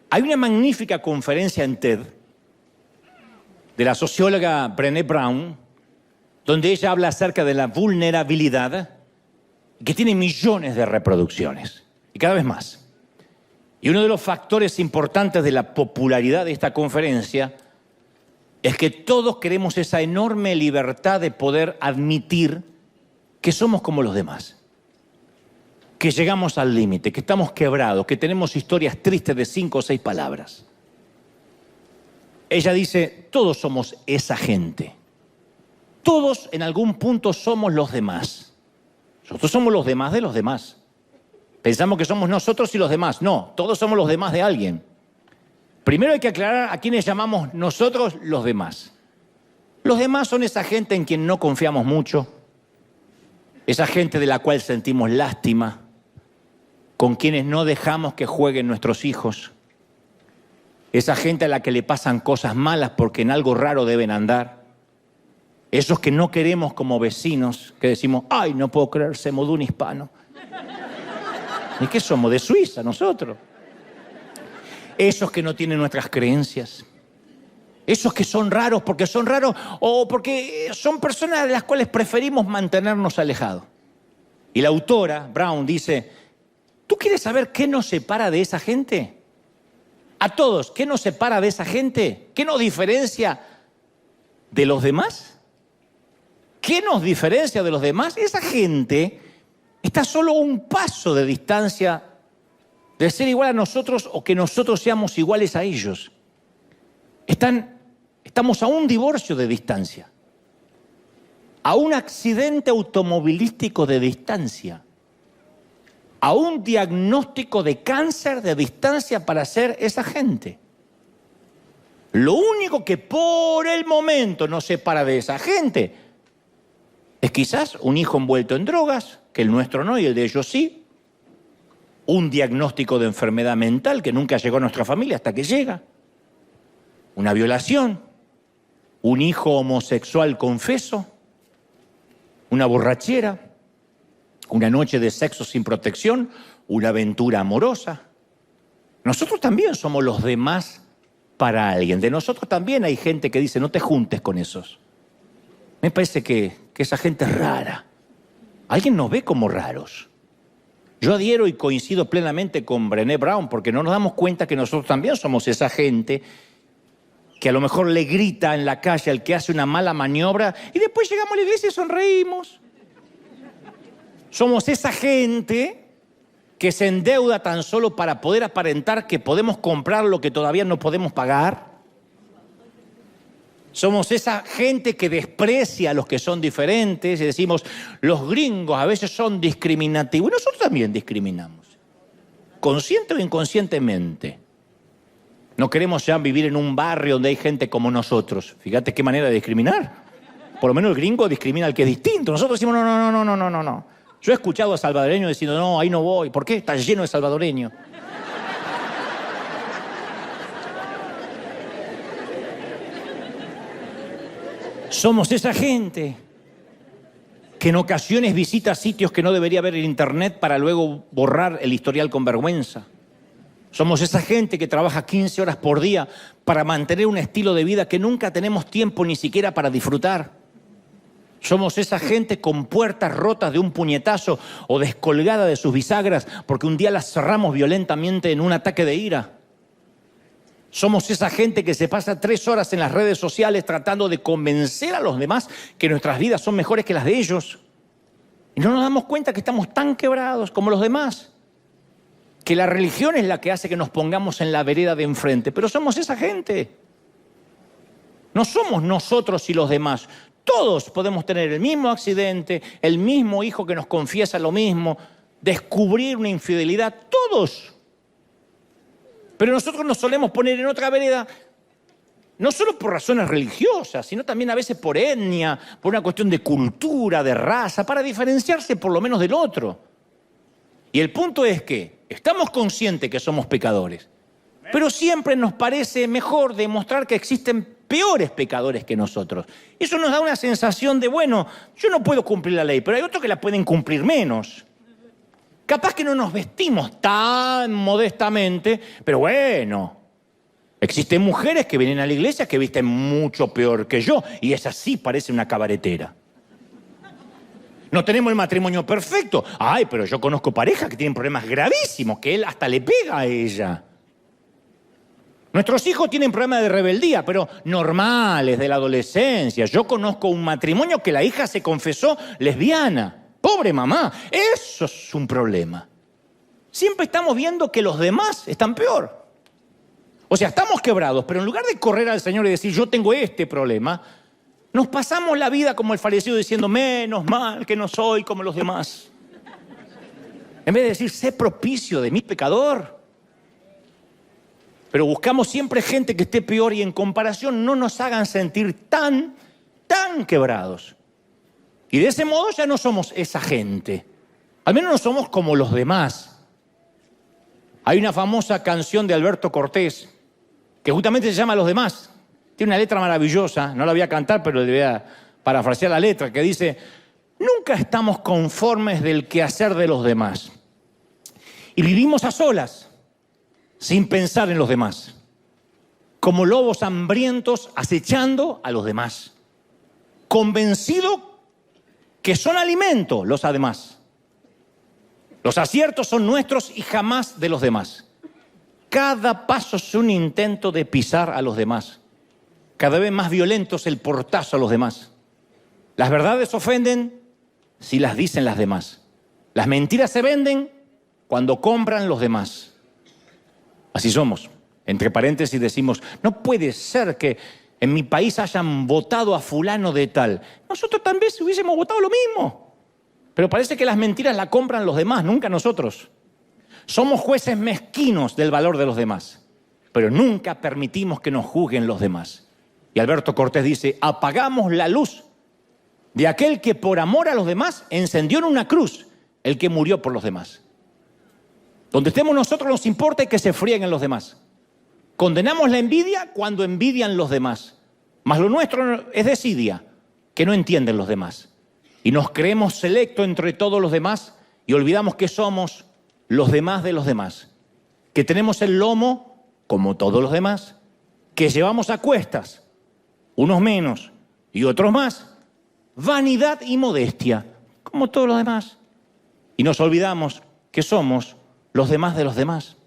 Hay una magnífica conferencia en TED de la socióloga Brené Brown, donde ella habla acerca de la vulnerabilidad, que tiene millones de reproducciones, y cada vez más. Y uno de los factores importantes de la popularidad de esta conferencia es que todos queremos esa enorme libertad de poder admitir que somos como los demás, que llegamos al límite, que estamos quebrados, que tenemos historias tristes de 5 o 6 palabras. Ella dice, todos somos esa gente. Todos en algún punto somos los demás. Nosotros somos los demás de los demás. Pensamos que somos nosotros y los demás. No, todos somos los demás de alguien. Primero hay que aclarar a quiénes llamamos nosotros los demás. Los demás son esa gente en quien no confiamos mucho, esa gente de la cual sentimos lástima, con quienes no dejamos que jueguen nuestros hijos, esa gente a la que le pasan cosas malas porque en algo raro deben andar, esos que no queremos como vecinos, que decimos, ay, no puedo creer, somos de un hispano. ¿Y qué somos? ¿De Suiza nosotros? Esos que no tienen nuestras creencias, esos que son raros o porque son personas de las cuales preferimos mantenernos alejados. Y la autora, Brown, dice, ¿tú quieres saber qué nos separa de esa gente? A todos, ¿qué nos separa de esa gente? ¿Qué nos diferencia de los demás? ¿Qué nos diferencia de los demás? Esa gente está solo a un paso de distancia de ser igual a nosotros o que nosotros seamos iguales a ellos. Estamos a un divorcio de distancia, a un accidente automovilístico de distancia, a un diagnóstico de cáncer de distancia para ser esa gente. Lo único que por el momento nos separa de esa gente es quizás un hijo envuelto en drogas, que el nuestro no y el de ellos sí, un diagnóstico de enfermedad mental que nunca llegó a nuestra familia hasta que llega, una violación, un hijo homosexual confeso, una borrachera, una noche de sexo sin protección, una aventura amorosa. Nosotros también somos los demás para alguien. De nosotros también hay gente que dice, no te juntes con esos. Me parece que esa gente es rara. Alguien nos ve como raros. Yo adhiero y coincido plenamente con Brené Brown porque no nos damos cuenta que nosotros también somos esa gente que a lo mejor le grita en la calle al que hace una mala maniobra y después llegamos a la iglesia y sonreímos. Somos esa gente que se endeuda tan solo para poder aparentar que podemos comprar lo que todavía no podemos pagar. Somos esa gente que desprecia a los que son diferentes y decimos, los gringos a veces son discriminativos. Y nosotros también discriminamos, consciente o inconscientemente. No queremos ya vivir en un barrio donde hay gente como nosotros. Fíjate qué manera de discriminar. Por lo menos el gringo discrimina al que es distinto. Nosotros decimos, no. Yo he escuchado a salvadoreños diciendo, no, ahí no voy. ¿Por qué? Está lleno de salvadoreños. Somos esa gente que en ocasiones visita sitios que no debería ver en internet para luego borrar el historial con vergüenza. Somos esa gente que trabaja 15 horas por día para mantener un estilo de vida que nunca tenemos tiempo ni siquiera para disfrutar. Somos esa gente con puertas rotas de un puñetazo o descolgada de sus bisagras porque un día las cerramos violentamente en un ataque de ira. Somos esa gente que se pasa 3 horas en las redes sociales tratando de convencer a los demás que nuestras vidas son mejores que las de ellos. Y no nos damos cuenta que estamos tan quebrados como los demás. Que la religión es la que hace que nos pongamos en la vereda de enfrente. Pero somos esa gente. No somos nosotros y los demás. Todos podemos tener el mismo accidente, el mismo hijo que nos confiesa lo mismo, descubrir una infidelidad, todos. Pero nosotros nos solemos poner en otra vereda, no solo por razones religiosas, sino también a veces por etnia, por una cuestión de cultura, de raza, para diferenciarse por lo menos del otro. Y el punto es que estamos conscientes que somos pecadores, pero siempre nos parece mejor demostrar que existen peores pecadores que nosotros. Eso nos da una sensación de, bueno, yo no puedo cumplir la ley, pero hay otros que la pueden cumplir menos. Capaz que no nos vestimos tan modestamente, pero bueno, existen mujeres que vienen a la iglesia que visten mucho peor que yo, y esa sí parece una cabaretera. No tenemos el matrimonio perfecto. Ay, pero yo conozco parejas que tienen problemas gravísimos, que él hasta le pega a ella. Nuestros hijos tienen problemas de rebeldía, pero normales, de la adolescencia. Yo conozco un matrimonio que la hija se confesó lesbiana. Pobre mamá, eso es un problema. Siempre estamos viendo que los demás están peor. O sea, estamos quebrados, pero en lugar de correr al Señor y decir, yo tengo este problema, nos pasamos la vida como el fariseo diciendo, menos mal que no soy como los demás. En vez de decir, sé propicio de mi pecador. Pero buscamos siempre gente que esté peor y en comparación no nos hagan sentir tan quebrados. Y de ese modo ya no somos esa gente. Al menos no somos como los demás. Hay una famosa canción de Alberto Cortés que justamente se llama Los demás. Tiene una letra maravillosa, no la voy a cantar, pero le voy a parafrasear la letra, que dice: nunca estamos conformes del quehacer de los demás. Y vivimos a solas, sin pensar en los demás, como lobos hambrientos acechando a los demás, convencido que son alimento los además. Los aciertos son nuestros y jamás de los demás. Cada paso es un intento de pisar a los demás. Cada vez más violento es el portazo a los demás. Las verdades ofenden si las dicen las demás. Las mentiras se venden cuando compran los demás. Así somos. Entre paréntesis decimos: no puede ser que en mi país hayan votado a fulano de tal. Nosotros también hubiésemos votado lo mismo. Pero parece que las mentiras las compran los demás, nunca nosotros. Somos jueces mezquinos del valor de los demás, pero nunca permitimos que nos juzguen los demás. Y Alberto Cortés dice: apagamos la luz de aquel que por amor a los demás encendió en una cruz el que murió por los demás. Donde estemos nosotros nos importa que se frieguen los demás. Condenamos la envidia cuando envidian los demás. Mas lo nuestro es desidia, que no entienden los demás. Y nos creemos selecto entre todos los demás y olvidamos que somos los demás de los demás. Que tenemos el lomo, como todos los demás, que llevamos a cuestas, unos menos y otros más, vanidad y modestia, como todos los demás. Y nos olvidamos que somos los demás de los demás.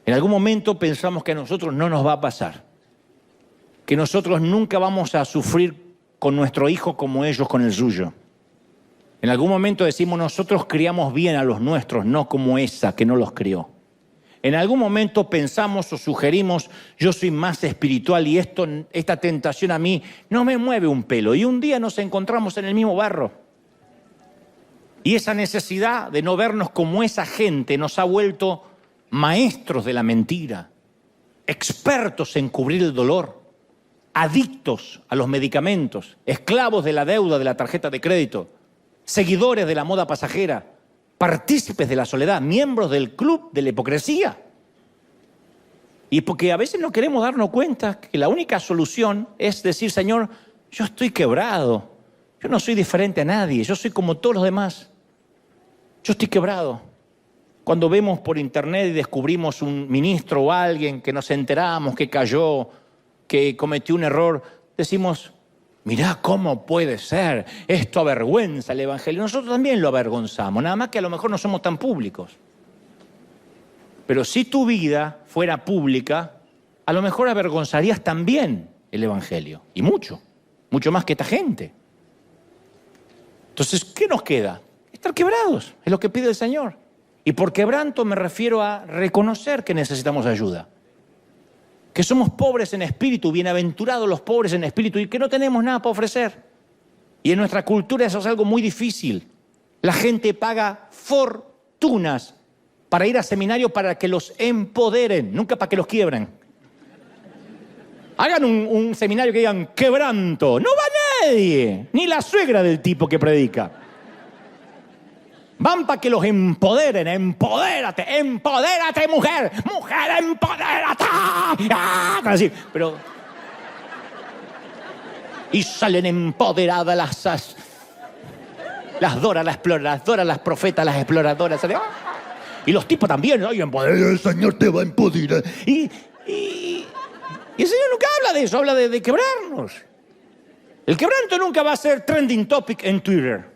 En algún momento pensamos que a nosotros no nos va a pasar, que nosotros nunca vamos a sufrir con nuestro hijo como ellos con el suyo. En algún momento decimos: nosotros criamos bien a los nuestros, no como esa que no los crió. En algún momento pensamos o sugerimos: yo soy más espiritual y esta tentación a mí no me mueve un pelo. Y un día nos encontramos en el mismo barro. Y esa necesidad de no vernos como esa gente nos ha vuelto maestros de la mentira, expertos en cubrir el dolor, adictos a los medicamentos, esclavos de la deuda de la tarjeta de crédito, seguidores de la moda pasajera, partícipes de la soledad, miembros del club de la hipocresía. Y porque a veces no queremos darnos cuenta que la única solución es decir: Señor, yo estoy quebrado, yo no soy diferente a nadie, yo soy como todos los demás, yo estoy quebrado. Cuando vemos por internet y descubrimos un ministro o alguien que nos enteramos que cayó, que cometió un error, decimos: mirá cómo puede ser, esto avergüenza el Evangelio. Nosotros también lo avergonzamos, nada más que a lo mejor no somos tan públicos. Pero si tu vida fuera pública, a lo mejor avergonzarías también el Evangelio. Y mucho más que esta gente. Entonces, ¿qué nos queda? Estar quebrados, es lo que pide el Señor. Y por quebranto me refiero a reconocer que necesitamos ayuda. Que somos pobres en espíritu, bienaventurados los pobres en espíritu, y que no tenemos nada para ofrecer. Y en nuestra cultura eso es algo muy difícil. La gente paga fortunas para ir a seminarios para que los empoderen, nunca para que los quiebren. Hagan un seminario que digan quebranto. No va nadie, ni la suegra del tipo que predica. Van para que los empoderen. Empodérate, empodérate, mujer. Mujer, empodérate. Así, pero... Y salen empoderadas las Dora, las exploradoras, las profetas, las exploradoras. Y los tipos también. Ay, el Señor te va a empoderar. Y el Señor nunca habla de eso, habla de quebrarnos. El quebranto nunca va a ser trending topic en Twitter.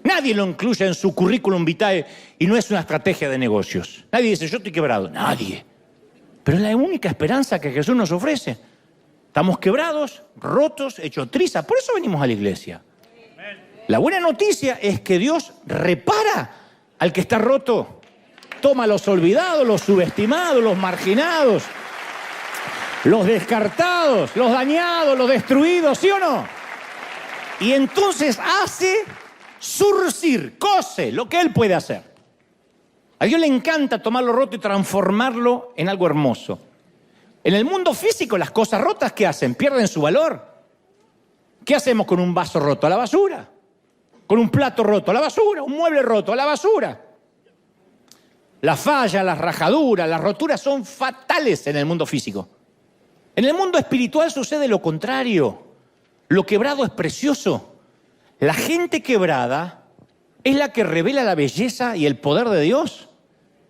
Nadie lo incluye en su currículum vitae y no es una estrategia de negocios. Nadie dice: yo estoy quebrado. Nadie. Pero es la única esperanza que Jesús nos ofrece. Estamos quebrados, rotos, hechos trizas. Por eso venimos a la iglesia. La buena noticia es que Dios repara al que está roto. Toma a los olvidados, los subestimados, los marginados, los descartados, los dañados, los destruidos, ¿sí o no? Y entonces hace surcir, cose lo que Él puede hacer. A Dios le encanta tomar lo roto y transformarlo en algo hermoso. En el mundo físico, las cosas rotas, ¿qué hacen? Pierden su valor. ¿Qué hacemos con un vaso roto? A la basura. Con un plato roto, a la basura. Un mueble roto, a la basura. La falla, las rajaduras, las roturas son fatales en el mundo físico. En el mundo espiritual sucede lo contrario. Lo quebrado es precioso. La gente quebrada es la que revela la belleza y el poder de Dios.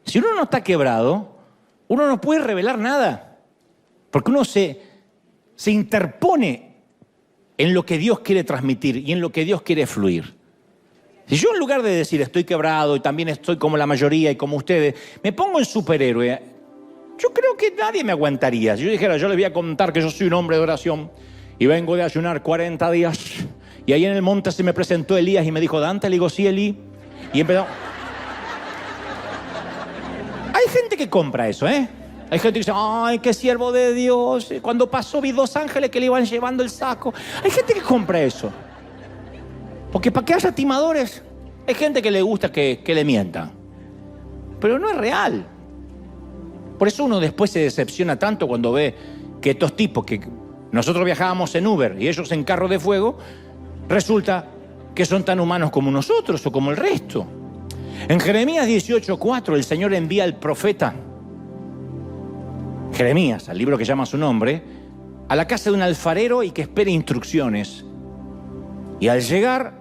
Si uno no está quebrado, uno no puede revelar nada. Porque uno se interpone en lo que Dios quiere transmitir y en lo que Dios quiere fluir. Si yo, en lugar de decir estoy quebrado y también estoy como la mayoría y como ustedes, me pongo en superhéroe, yo creo que nadie me aguantaría. Si yo dijera, yo les voy a contar que yo soy un hombre de oración y vengo de ayunar 40 días y ahí en el monte se me presentó Elías y me dijo, Dante, le digo, sí, Elí. Y empezó. Hay gente que compra eso, ¿eh? Hay gente que dice, ay, qué siervo de Dios. Cuando pasó vi 2 ángeles que le iban llevando el saco. Hay gente que compra eso. Porque para que haya timadores, hay gente que le gusta que le mientan. Pero no es real. Por eso uno después se decepciona tanto cuando ve que estos tipos, que nosotros viajábamos en Uber y ellos en carro de fuego, resulta que son tan humanos como nosotros o como el resto. En Jeremías 18:4 el Señor envía al profeta Jeremías, al libro que llama su nombre, a la casa de un alfarero y que espere instrucciones. Y al llegar,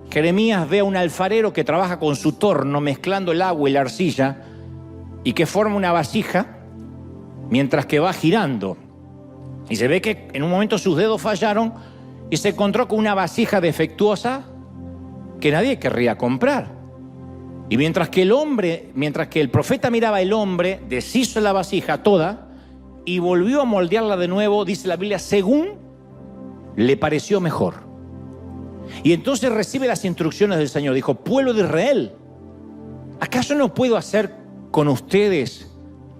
Jeremías ve a un alfarero que trabaja con su torno mezclando el agua y la arcilla y que forma una vasija mientras que va girando. Y se ve que en un momento sus dedos fallaron y se encontró con una vasija defectuosa que nadie querría comprar. Y mientras que el profeta miraba, el hombre deshizo la vasija toda y volvió a moldearla de nuevo, dice la Biblia, según le pareció mejor. Y entonces recibe las instrucciones del Señor. Dijo, pueblo de Israel, ¿acaso no puedo hacer con ustedes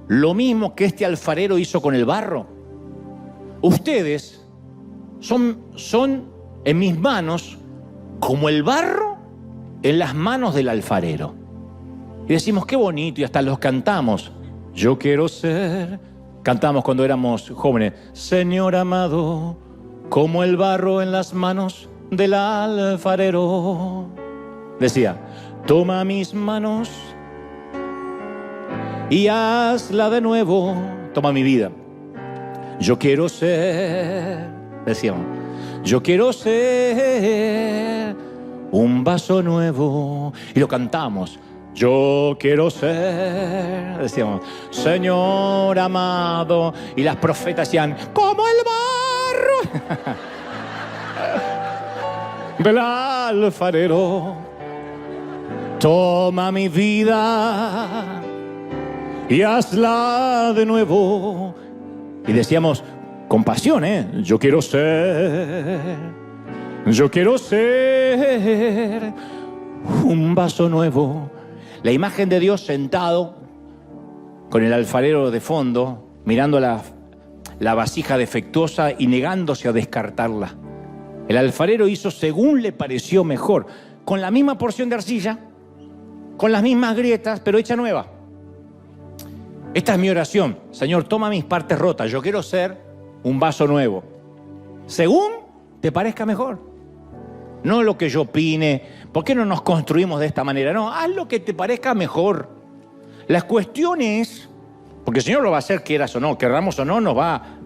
lo mismo que este alfarero hizo con el barro? Ustedes son en mis manos como el barro en las manos del alfarero. Y decimos, qué bonito, y hasta los cantamos. Yo quiero ser, cantamos cuando éramos jóvenes, Señor amado, como el barro en las manos del alfarero. Decía, toma mis manos y hazla de nuevo. Toma mi vida. Yo quiero ser, decíamos, yo quiero ser un vaso nuevo. Y lo cantamos. Yo quiero ser, decíamos, Señor amado. Y las profetas decían, como el barro del alfarero. Toma mi vida y hazla de nuevo. Y decíamos, con pasión, yo quiero ser un vaso nuevo. La imagen de Dios sentado con el alfarero de fondo, mirando la vasija defectuosa y negándose a descartarla. El alfarero hizo según le pareció mejor, con la misma porción de arcilla, con las mismas grietas, pero hecha nueva. Esta es mi oración. Señor, toma mis partes rotas. Yo quiero ser un vaso nuevo. Según te parezca mejor. No lo que yo opine. ¿Por qué no nos construimos de esta manera? No, haz lo que te parezca mejor. La cuestión es, porque el Señor lo va a hacer, quieras o no, querramos o no, nos va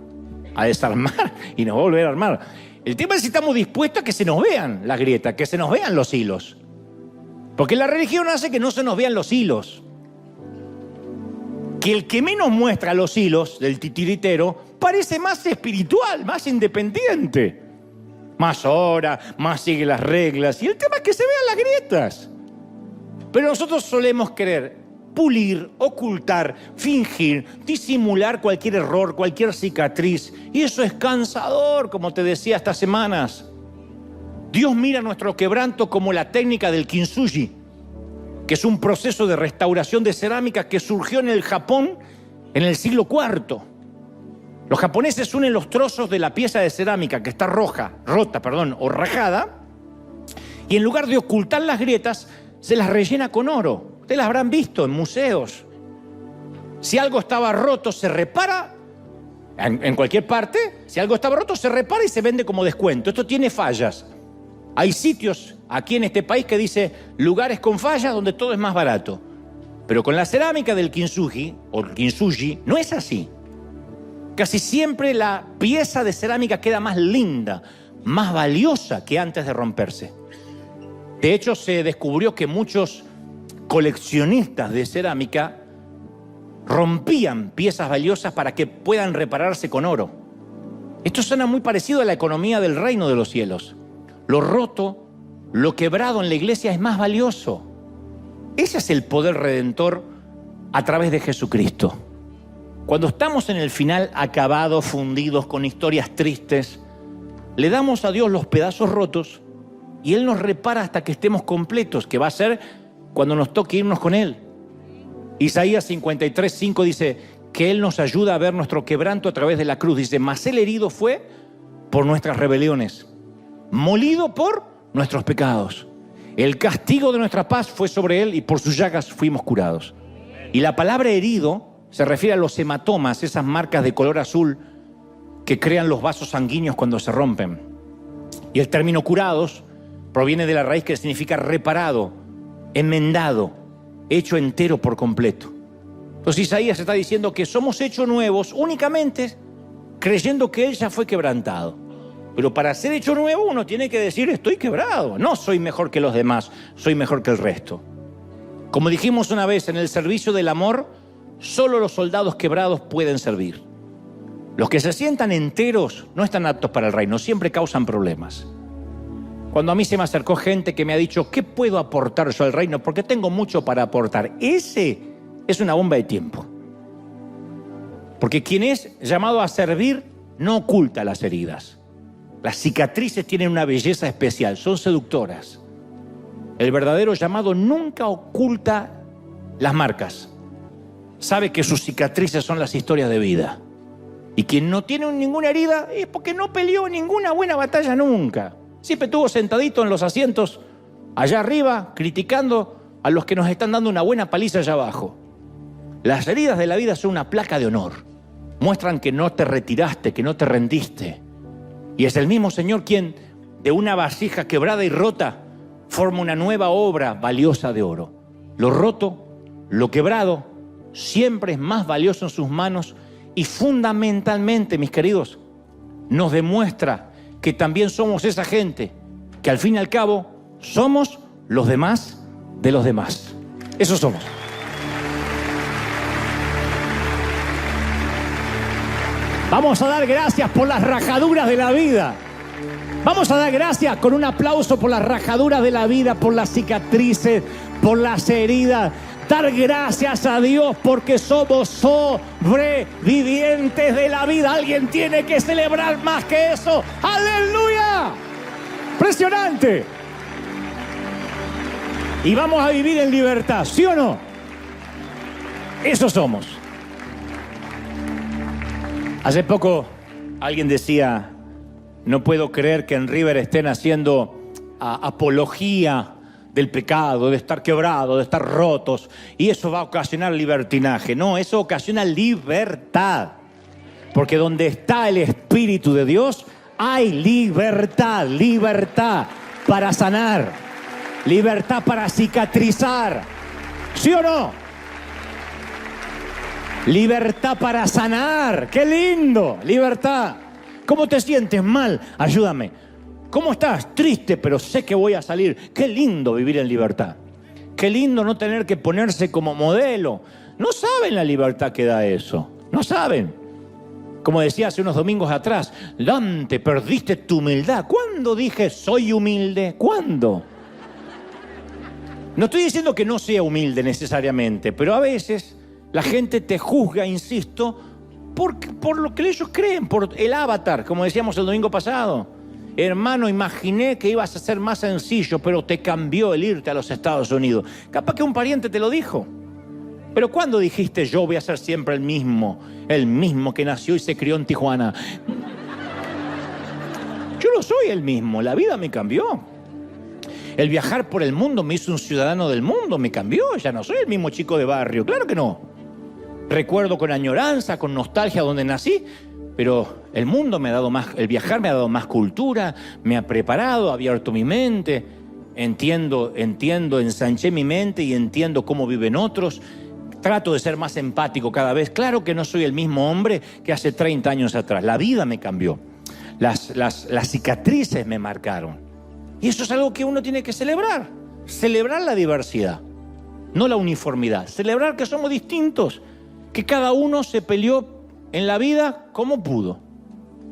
a desarmar y nos va a volver a armar. El tema es si estamos dispuestos a que se nos vean las grietas, que se nos vean los hilos. Porque la religión hace que no se nos vean los hilos. Que el que menos muestra los hilos del titiritero parece más espiritual, más independiente. Más ora, más sigue las reglas. Y el tema es que se vean las grietas. Pero nosotros solemos querer pulir, ocultar, fingir, disimular cualquier error, cualquier cicatriz. Y eso es cansador, como te decía estas semanas. Dios mira nuestro quebranto como la técnica del kintsugi, que es un proceso de restauración de cerámica que surgió en el Japón en el siglo IV. Los japoneses unen los trozos de la pieza de cerámica que está rota, o rajada, y en lugar de ocultar las grietas, se las rellena con oro. Ustedes las habrán visto en museos. Si algo estaba roto, se repara en cualquier parte. Si algo estaba roto, se repara y se vende como descuento. Esto tiene fallas. Hay sitios aquí en este país que dice lugares con fallas donde todo es más barato. Pero con la cerámica del kintsugi o kintsugi no es así. Casi siempre la pieza de cerámica queda más linda, más valiosa que antes de romperse. De hecho, se descubrió que muchos coleccionistas de cerámica rompían piezas valiosas para que puedan repararse con oro. Esto suena muy parecido a la economía del reino de los cielos. Lo roto, lo quebrado en la iglesia es más valioso. Ese es el poder redentor a través de Jesucristo. Cuando estamos en el final acabados, fundidos, con historias tristes, le damos a Dios los pedazos rotos y Él nos repara hasta que estemos completos, que va a ser cuando nos toque irnos con Él. Isaías 53:5 dice que Él nos ayuda a ver nuestro quebranto a través de la cruz. Dice, mas Él herido fue por nuestras rebeliones, molido por nuestros pecados. El castigo de nuestra paz fue sobre Él y por sus llagas fuimos curados. Y la palabra herido se refiere a los hematomas, esas marcas de color azul que crean los vasos sanguíneos cuando se rompen. Y el término curados proviene de la raíz que significa reparado, enmendado, hecho entero por completo. Entonces Isaías está diciendo que somos hechos nuevos únicamente creyendo que Él ya fue quebrantado. Pero para ser hecho nuevo uno tiene que decir estoy quebrado, no soy mejor que los demás, soy mejor que el resto. Como dijimos una vez, en el servicio del amor, solo los soldados quebrados pueden servir. Los que se sientan enteros no están aptos para el reino, siempre causan problemas. Cuando a mí se me acercó gente que me ha dicho, ¿qué puedo aportar yo al reino? Porque tengo mucho para aportar. Ese es una bomba de tiempo. Porque quien es llamado a servir no oculta las heridas. Las cicatrices tienen una belleza especial, son seductoras. El verdadero llamado nunca oculta las marcas. Sabe que sus cicatrices son las historias de vida. Y quien no tiene ninguna herida es porque no peleó ninguna buena batalla nunca. Siempre estuvo sentadito en los asientos allá arriba, criticando a los que nos están dando una buena paliza allá abajo. Las heridas de la vida son una placa de honor. Muestran que no te retiraste, que no te rendiste. Y es el mismo Señor quien, de una vasija quebrada y rota, forma una nueva obra valiosa de oro. Lo roto, lo quebrado, siempre es más valioso en sus manos y fundamentalmente, mis queridos, nos demuestra que también somos esa gente que al fin y al cabo somos los demás de los demás. Eso somos. Vamos a dar gracias por las rajaduras de la vida. Vamos a dar gracias con un aplauso por las rajaduras de la vida, por las cicatrices, por las heridas. Dar gracias a Dios porque somos sobrevivientes de la vida. Alguien tiene que celebrar más que eso. ¡Aleluya! Impresionante. Y vamos a vivir en libertad, ¿sí o no? Eso somos. Hace poco alguien decía, no puedo creer que en River estén haciendo apología del pecado, de estar quebrado, de estar rotos, y eso va a ocasionar libertinaje. No, eso ocasiona libertad. Porque donde está el Espíritu de Dios, hay libertad, libertad para sanar, libertad para cicatrizar. ¿Sí o no? Libertad para sanar. ¡Qué lindo! Libertad. ¿Cómo te sientes? Mal. Ayúdame. ¿Cómo estás? Triste, pero sé que voy a salir. Qué lindo vivir en libertad. Qué lindo no tener que ponerse como modelo. No saben la libertad que da eso. No saben. Como decía hace unos domingos atrás, Dante, perdiste tu humildad. ¿Cuándo dije soy humilde? ¿Cuándo? No estoy diciendo que no sea humilde necesariamente, pero a veces la gente te juzga, insisto, por lo que ellos creen, por el avatar, como decíamos el domingo pasado. Hermano, imaginé que ibas a ser más sencillo, pero te cambió el irte a los Estados Unidos. Capaz que un pariente te lo dijo. Pero ¿cuándo dijiste yo voy a ser siempre el mismo que nació y se crió en Tijuana? Yo no soy el mismo, la vida me cambió. El viajar por el mundo me hizo un ciudadano del mundo, me cambió, ya no soy el mismo chico de barrio, claro que no. Recuerdo con añoranza, con nostalgia donde nací, pero el mundo me ha dado más, el viajar me ha dado más cultura, me ha preparado, ha abierto mi mente, entiendo, ensanché mi mente y entiendo cómo viven otros. Trato de ser más empático cada vez. Claro que no soy el mismo hombre que hace 30 años atrás. La vida me cambió. Las cicatrices me marcaron. Y eso es algo que uno tiene que celebrar. Celebrar la diversidad, no la uniformidad. Celebrar que somos distintos, que cada uno se peleó en la vida como pudo.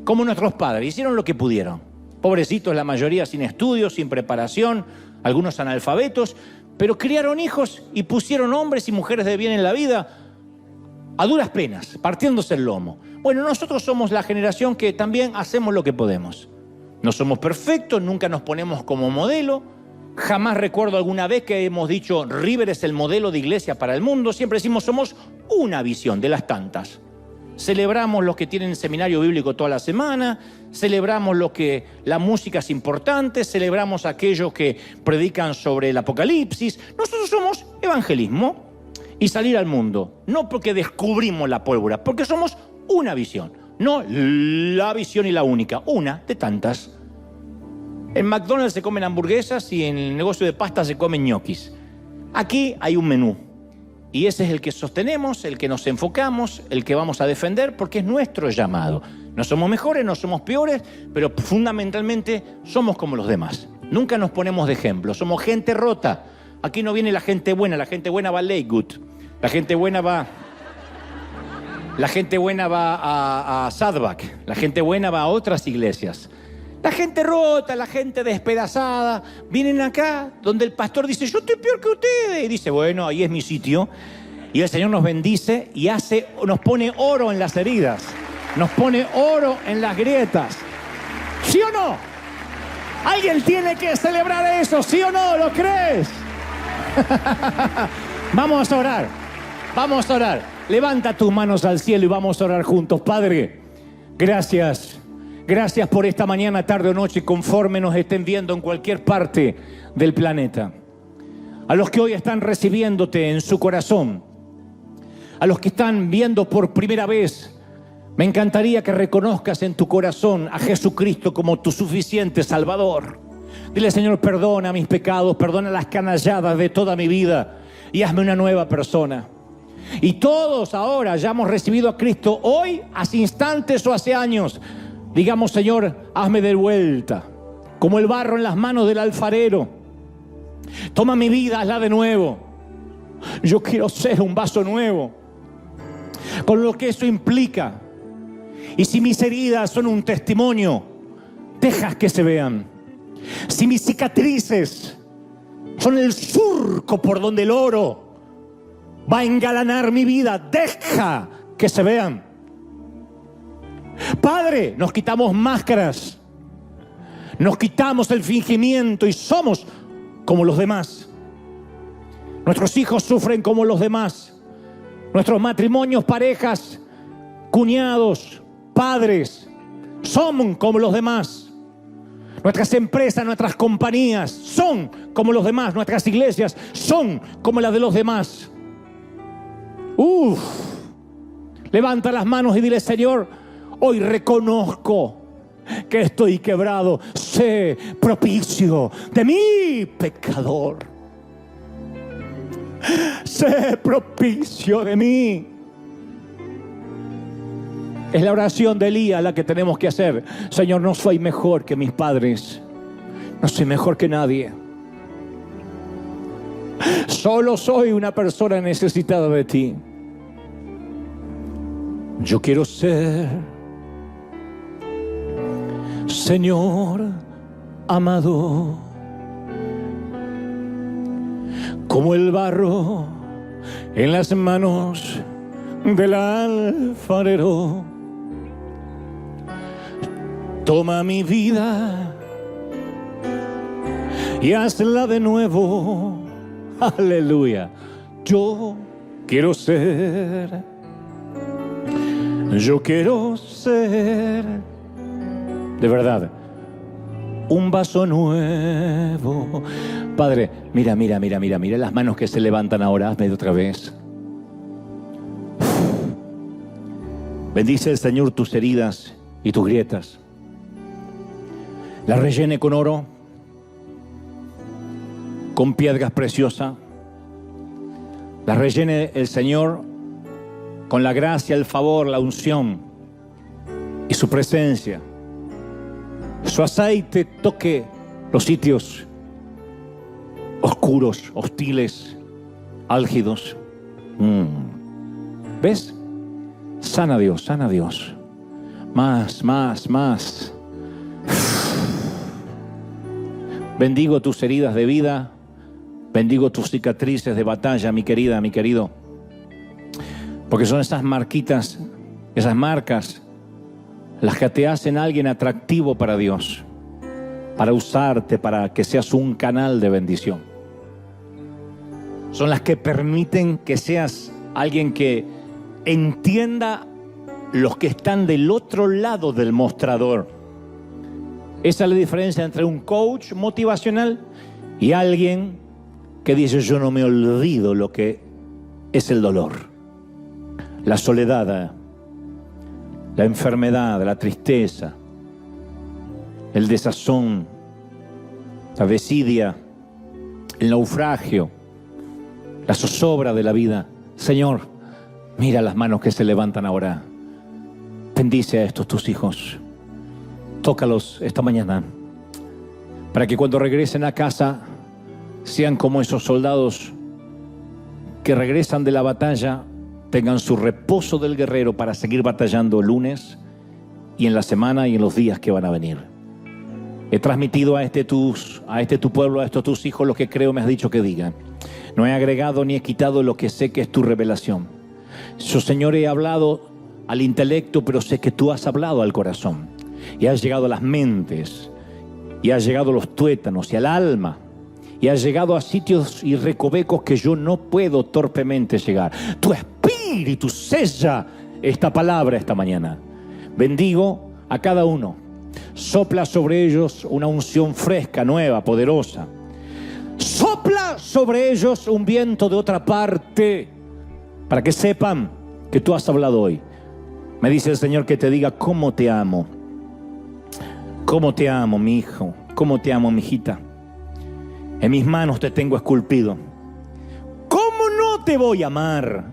Como nuestros padres, hicieron lo que pudieron. Pobrecitos, la mayoría sin estudios, sin preparación, algunos analfabetos, pero criaron hijos y pusieron hombres y mujeres de bien en la vida a duras penas, partiéndose el lomo. Bueno, nosotros somos la generación que también hacemos lo que podemos. No somos perfectos, nunca nos ponemos como modelo. Jamás recuerdo alguna vez que hemos dicho River es el modelo de iglesia para el mundo. Siempre decimos somos una visión de las tantas. Celebramos los que tienen seminario bíblico toda la semana, celebramos los que la música es importante, celebramos a aquellos que predican sobre el Apocalipsis. Nosotros somos evangelismo y salir al mundo, no porque descubrimos la pólvora, porque somos una visión, no la visión y la única, una de tantas. En McDonald's se comen hamburguesas y en el negocio de pasta se comen ñoquis. Aquí hay un menú. Y ese es el que sostenemos, el que nos enfocamos, el que vamos a defender, porque es nuestro llamado. No somos mejores, no somos peores, pero fundamentalmente somos como los demás. Nunca nos ponemos de ejemplo, somos gente rota. Aquí no viene la gente buena va a Lakewood. La gente buena va a Saddleback. La gente buena va a otras iglesias. La gente rota, la gente despedazada, vienen acá donde el pastor dice, yo estoy peor que ustedes. Y dice, bueno, ahí es mi sitio. Y el Señor nos bendice y nos pone oro en las heridas. Nos pone oro en las grietas. ¿Sí o no? Alguien tiene que celebrar eso, ¿sí o no? ¿Lo crees? Vamos a orar. Vamos a orar. Levanta tus manos al cielo y vamos a orar juntos. Padre, gracias. Gracias por esta mañana, tarde o noche, conforme nos estén viendo en cualquier parte del planeta. A los que hoy están recibiéndote en su corazón, a los que están viendo por primera vez, me encantaría que reconozcas en tu corazón a Jesucristo como tu suficiente Salvador. Dile, Señor, perdona mis pecados, perdona las canalladas de toda mi vida y hazme una nueva persona. Y todos ahora ya hemos recibido a Cristo hoy, hace instantes o hace años. Digamos, Señor, hazme de vuelta, como el barro en las manos del alfarero. Toma mi vida, hazla de nuevo. Yo quiero ser un vaso nuevo, con lo que eso implica. Y si mis heridas son un testimonio, dejas que se vean. Si mis cicatrices son el surco por donde el oro va a engalanar mi vida, deja que se vean. Padre, nos quitamos máscaras, nos quitamos el fingimiento y somos como los demás. Nuestros hijos sufren como los demás. Nuestros matrimonios, parejas, cuñados, padres, somos como los demás. Nuestras empresas, nuestras compañías son como los demás. Nuestras iglesias son como las de los demás. Levanta las manos y dile, Señor, hoy reconozco que estoy quebrado. Sé propicio de mi pecador. Sé propicio de mí. Es la oración de Elías la que tenemos que hacer. Señor, no soy mejor que mis padres. No soy mejor que nadie. Solo soy una persona necesitada de ti. Yo quiero ser, Señor amado, como el barro en las manos del alfarero. Toma mi vida y hazla de nuevo. Aleluya. Yo quiero ser de verdad un vaso nuevo. Padre, mira las manos que se levantan ahora. Hazme otra vez. Bendice el Señor tus heridas y tus grietas. Las rellene con oro, con piedras preciosas. las rellene el Señor con la gracia, el favor, la unción y su presencia. Su aceite toque los sitios oscuros, hostiles, álgidos. ¿Ves? Sana Dios, sana Dios. Más, más, más. Bendigo tus heridas de vida. Bendigo tus cicatrices de batalla, mi querida, mi querido. Porque son esas marquitas, esas marcas, las que te hacen alguien atractivo para Dios, para usarte, para que seas un canal de bendición. Son las que permiten que seas alguien que entienda los que están del otro lado del mostrador. Esa es la diferencia entre un coach motivacional y alguien que dice: yo no me olvido lo que es el dolor, la soledad, la enfermedad, la tristeza, el desazón, la desidia, el naufragio, la zozobra de la vida. Señor, mira las manos que se levantan ahora. Bendice a estos tus hijos. Tócalos esta mañana, para que cuando regresen a casa sean como esos soldados que regresan de la batalla, tengan su reposo del guerrero para seguir batallando el lunes y en la semana y en los días que van a venir. He transmitido a este tu pueblo, a estos tus hijos, lo que creo me has dicho que digan. No he agregado ni he quitado lo que sé que es tu revelación. Yo, Señor, he hablado al intelecto, pero sé que tú has hablado al corazón. Y has llegado a las mentes, y has llegado a los tuétanos y al alma, y has llegado a sitios y recovecos que yo no puedo torpemente llegar. Tu espíritu sella esta palabra esta mañana. Bendigo a cada uno. Sopla sobre ellos una unción fresca, nueva, poderosa. Sopla sobre ellos un viento de otra parte, para que sepan que tú has hablado hoy. Me dice el Señor que te diga: cómo te amo. Cómo te amo, mi hijo. Cómo te amo, mi hijita. En mis manos te tengo esculpido. ¿Cómo no te voy a amar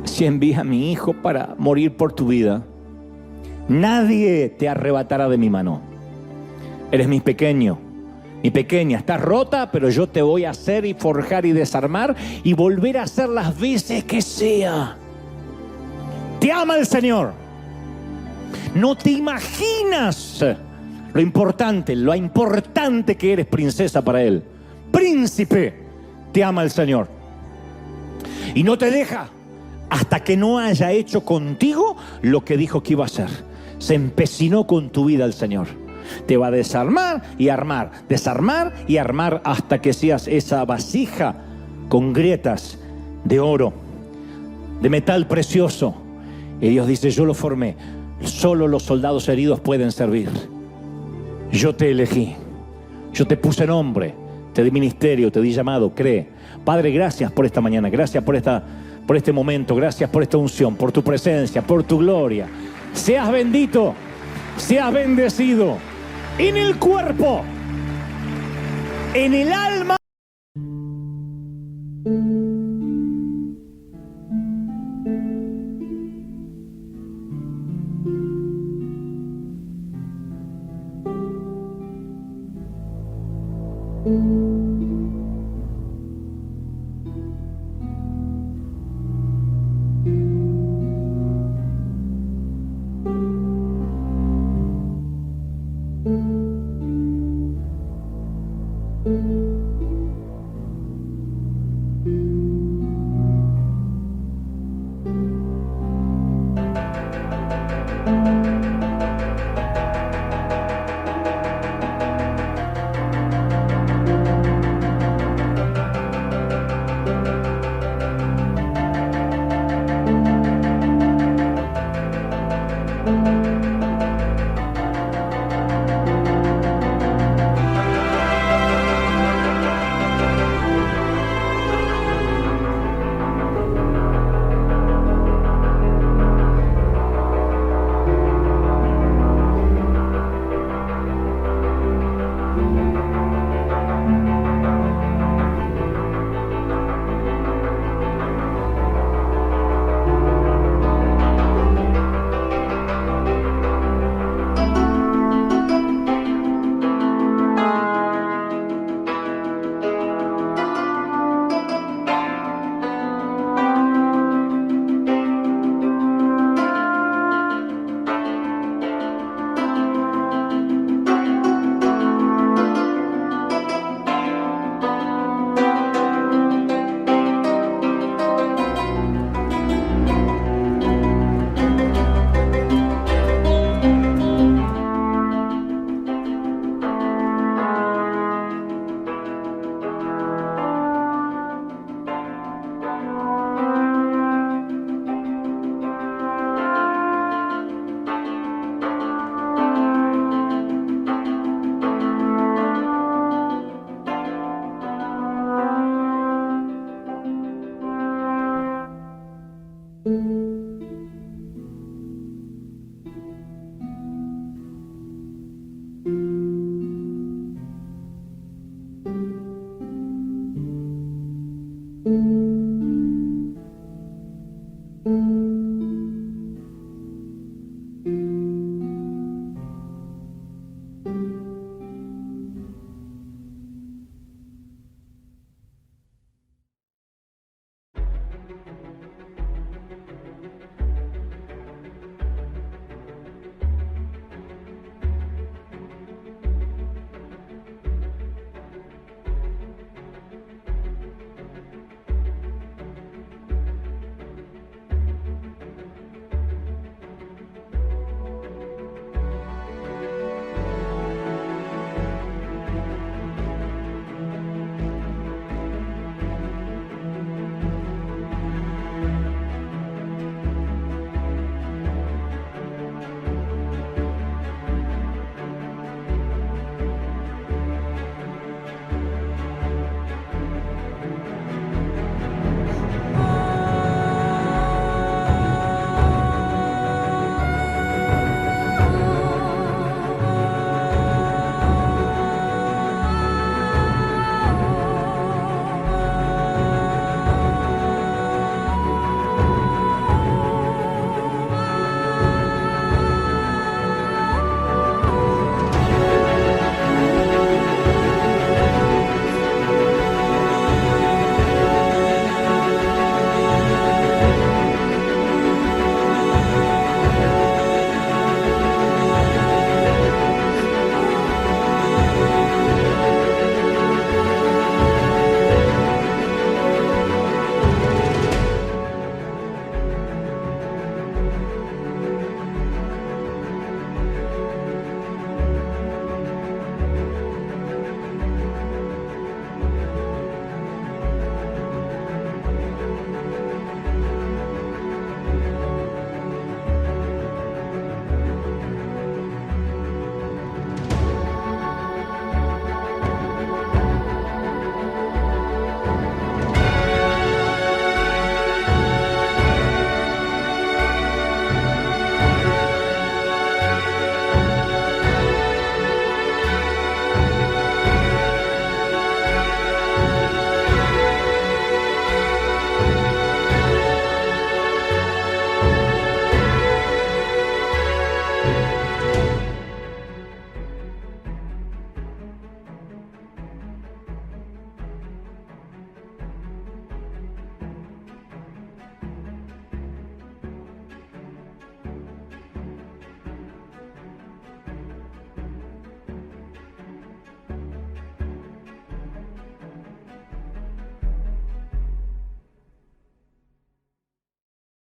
si envías a mi hijo para morir por tu vida? Nadie te arrebatará de mi mano. Eres mi pequeño, mi pequeña. Estás rota, pero yo te voy a hacer y forjar y desarmar y volver a hacer las veces que sea. Te ama el Señor. No te imaginas lo importante que eres, princesa, para Él. Príncipe, te ama el Señor. Y no te deja hasta que no haya hecho contigo lo que dijo que iba a hacer. Se empecinó con tu vida el Señor. Te va a desarmar y armar, desarmar y armar, hasta que seas esa vasija con grietas de oro, de metal precioso. Y Dios dice: yo lo formé. Solo los soldados heridos pueden servir. Yo te elegí. Yo te puse nombre. Te di ministerio, te di llamado. Cree. Padre, gracias por esta mañana. Gracias por este momento. Gracias por esta unción, por tu presencia, por tu gloria. Seas bendito. Seas bendecido. En el cuerpo. En el alma.